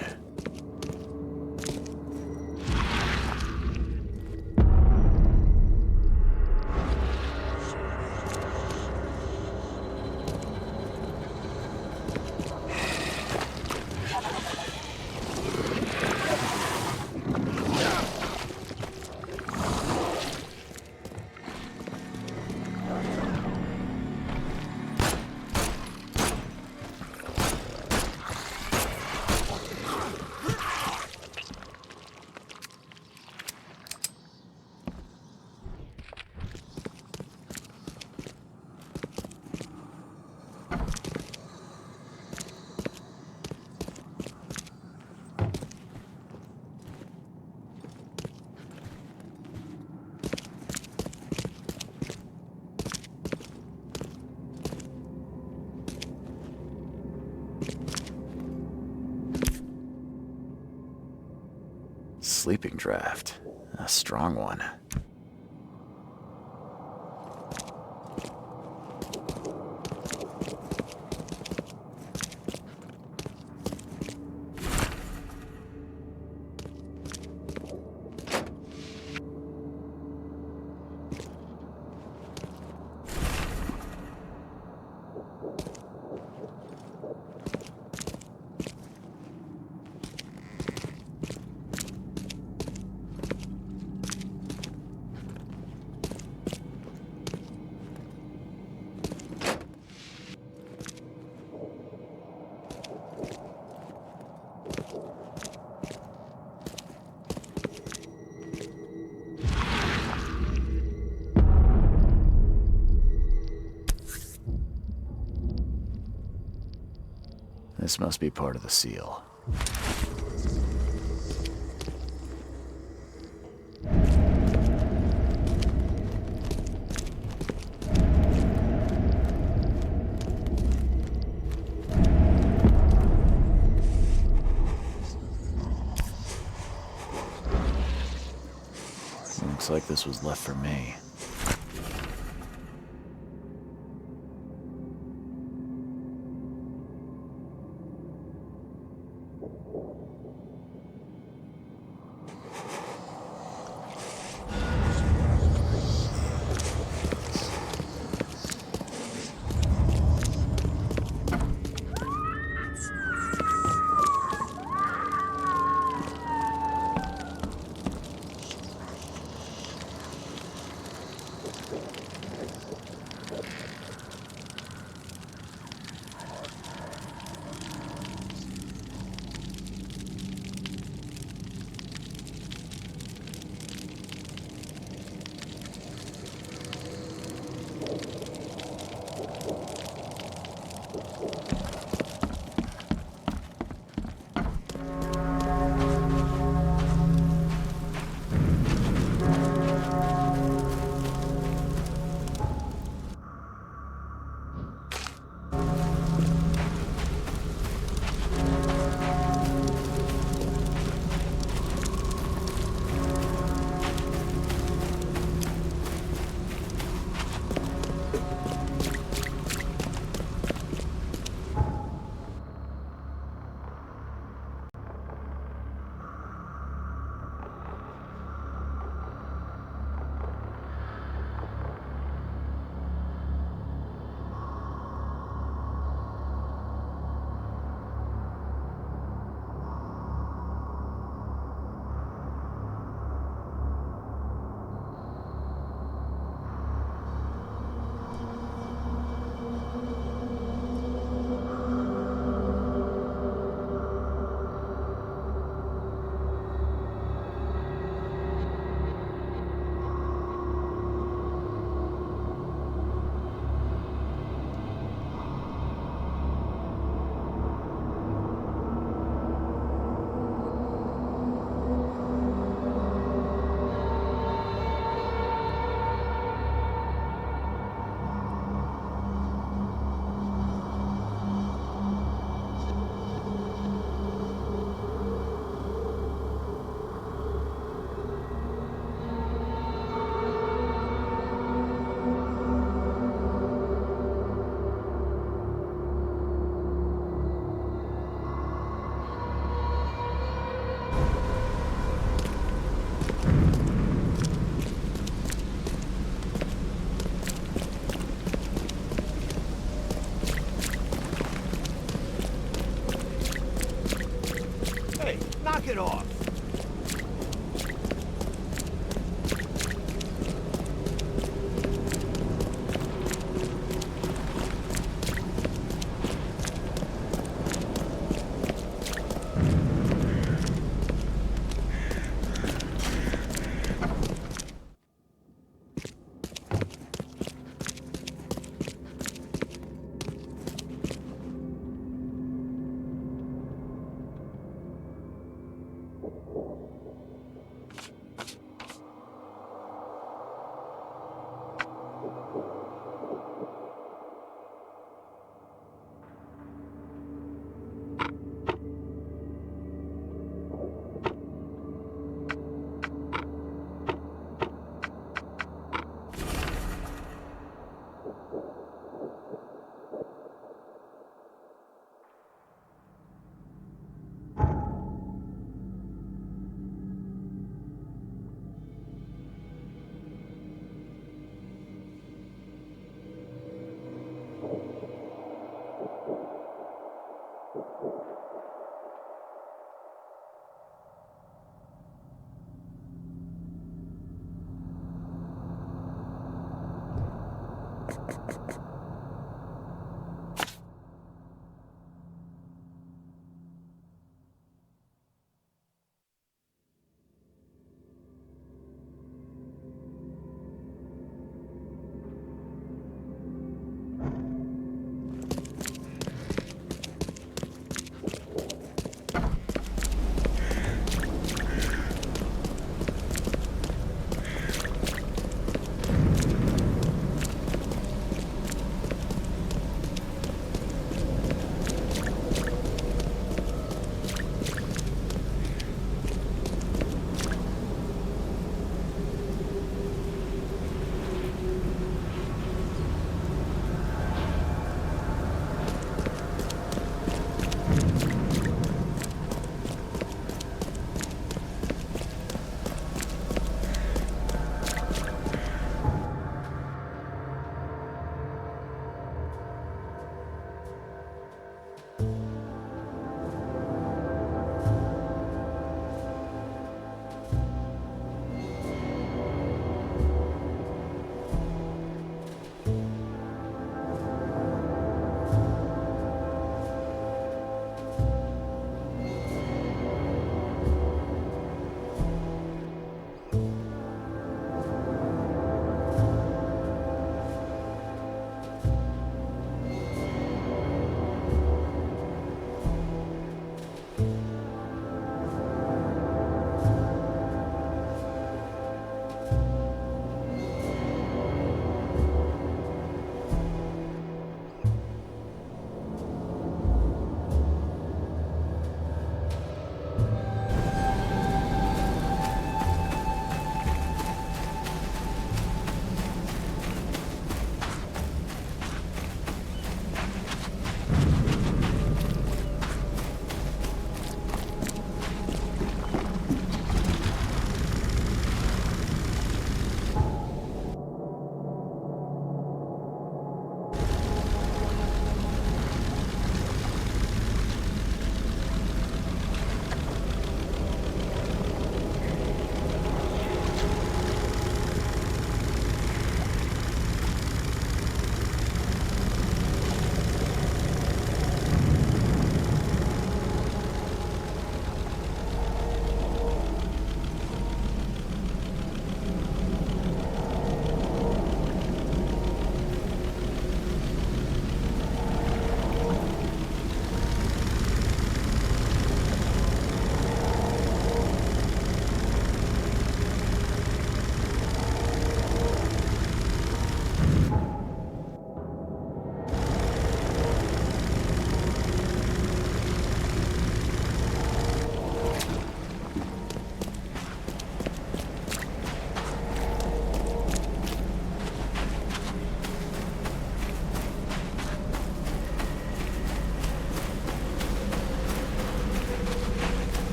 Sleeping draft. A strong one. This must be part of the seal. Looks like this was left for me.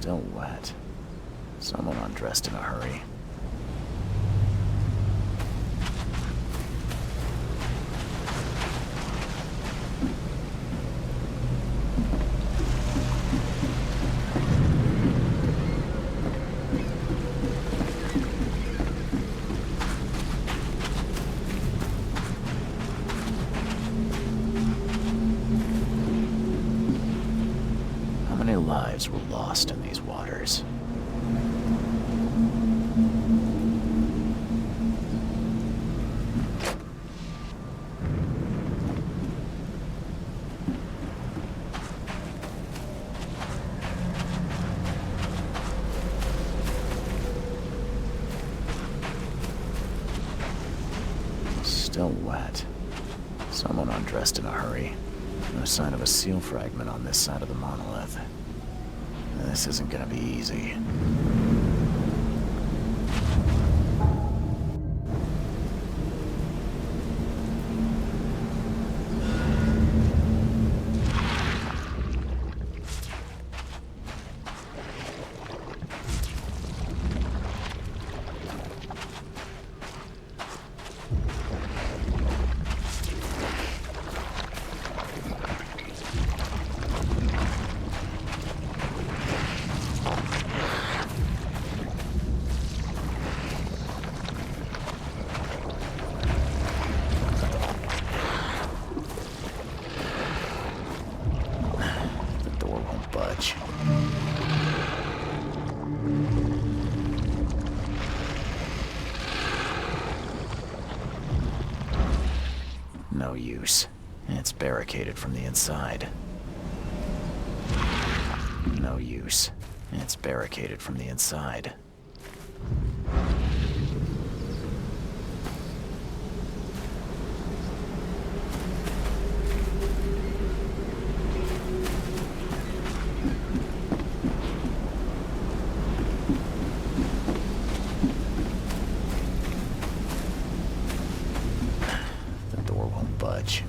Still wet. Someone undressed in a hurry. How many lives were lost in these waters? Someone undressed in a hurry. No sign of a seal fragment on this side of the monolith. This isn't gonna be easy. No use. It's barricaded from the inside. No use. It's barricaded from the inside. Budge.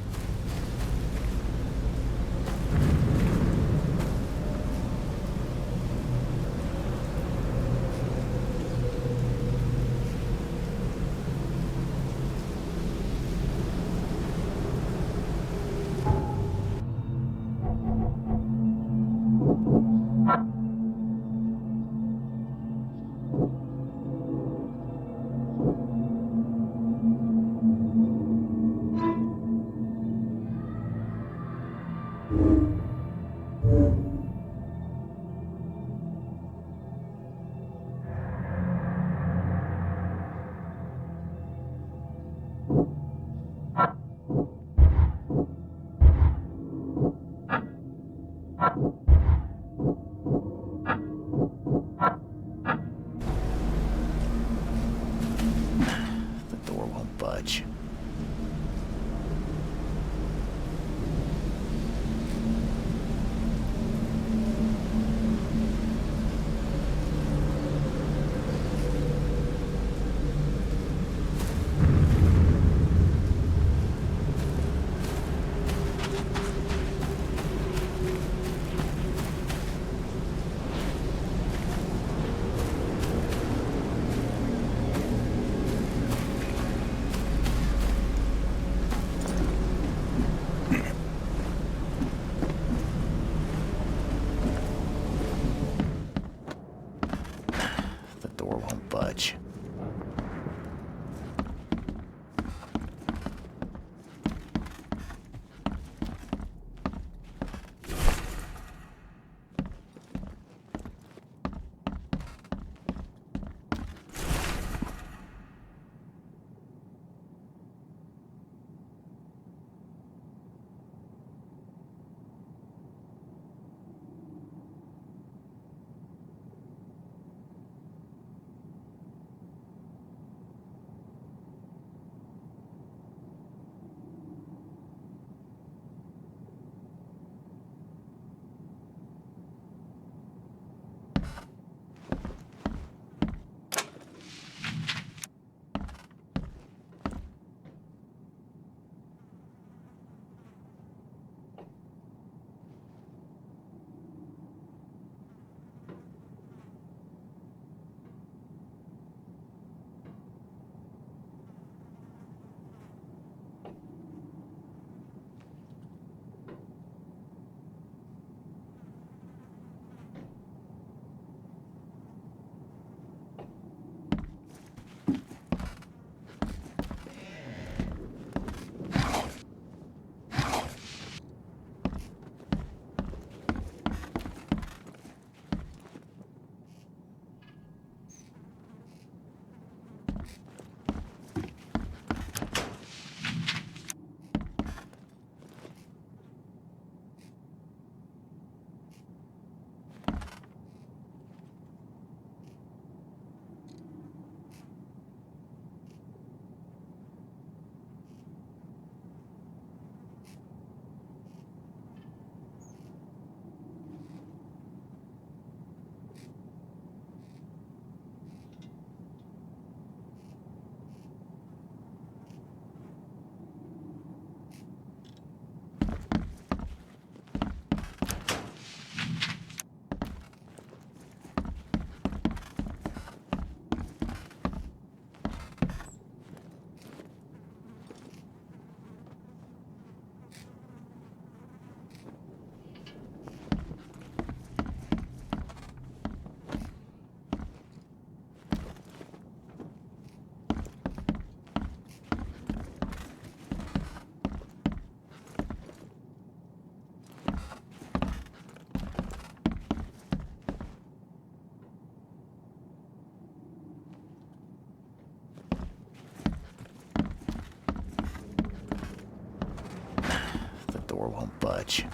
door won't budge.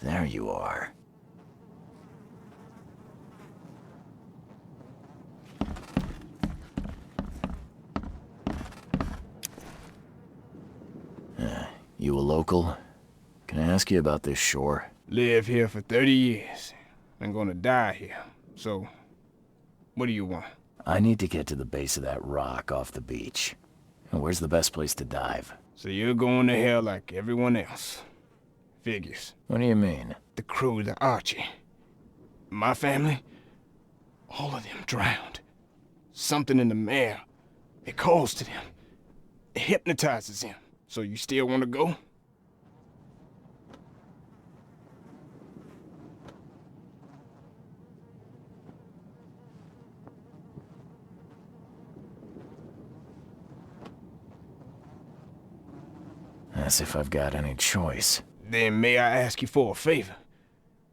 There you are. You a local? Can I ask you about this shore? Live here for 30 years. I'm gonna die here. So, what do you want? I need to get to the base of that rock off the beach. And where's the best place to dive? So you're going to hell like everyone else. Figures. What do you mean? The crew, the Archie. My family, all of them drowned. Something in the mare. It calls to them. It hypnotizes them. So you still want to go? As if I've got any choice. Then may I ask you for a favor?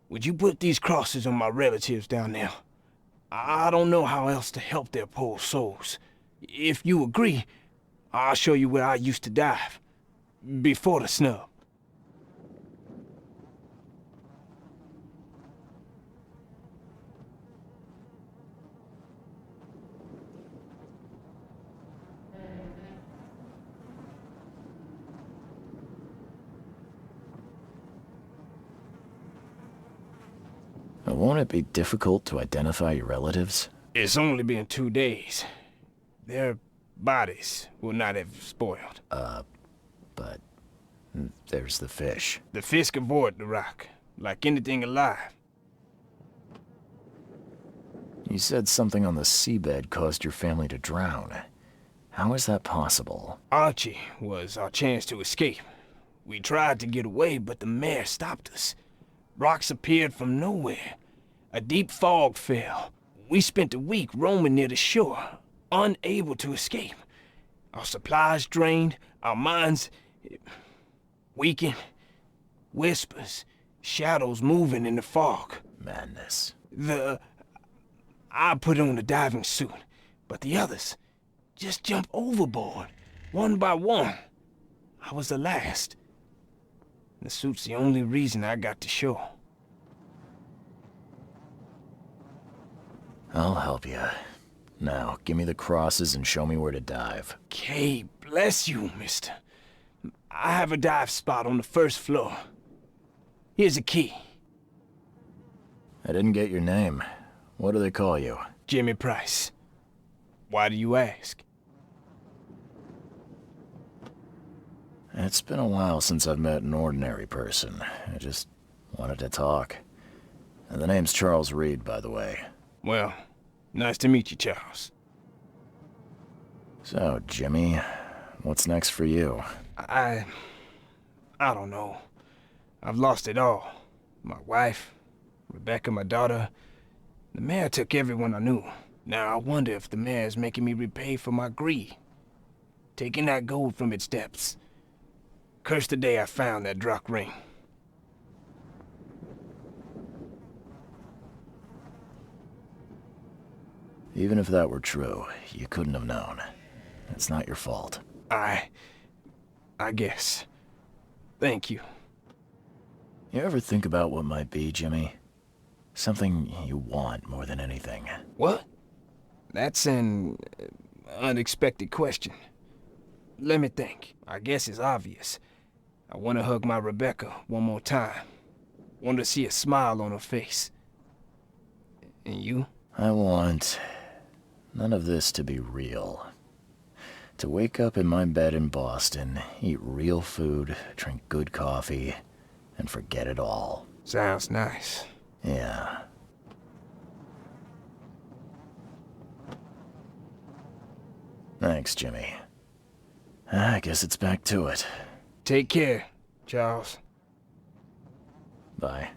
Would you put these crosses on my relatives down there? I don't know how else to help their poor souls. If you agree, I'll show you where I used to dive. Before the snub. Won't it be difficult to identify your relatives? It's only been 2 days. Their bodies will not have spoiled. But there's the fish. The fish avoid the rock, like anything alive. You said something on the seabed caused your family to drown. How is that possible? Archie was our chance to escape. We tried to get away, but the mare stopped us. Rocks appeared from nowhere. A deep fog fell. We spent a week roaming near the shore, unable to escape. Our supplies drained, our minds weakened. Whispers, shadows moving in the fog. Madness. I put on a diving suit, but the others just jumped overboard, one by one. I was the last. The suit's the only reason I got to shore. I'll help you. Now, give me the crosses and show me where to dive. Okay, bless you, mister. I have a dive spot on the first floor. Here's a key. I didn't get your name. What do they call you? Jimmy Price. Why do you ask? It's been a while since I've met an ordinary person. I just wanted to talk. And the name's Charles Reed, by the way. Well, nice to meet you, Charles. So, Jimmy, what's next for you? I don't know. I've lost it all. My wife, Rebecca, my daughter. The mayor took everyone I knew. Now I wonder if the mayor's making me repay for my greed. Taking that gold from its depths. Curse the day I found that Drakh ring. Even if that were true, you couldn't have known. It's not your fault. I guess. Thank you. You ever think about what might be, Jimmy? Something you want more than anything. What? That's an unexpected question. Let me think. I guess it's obvious. I want to hug my Rebecca one more time. Want to see a smile on her face. And you? I want none of this to be real. To wake up in my bed in Boston, eat real food, drink good coffee, and forget it all. Sounds nice. Yeah. Thanks, Jimmy. I guess it's back to it. Take care, Charles. Bye.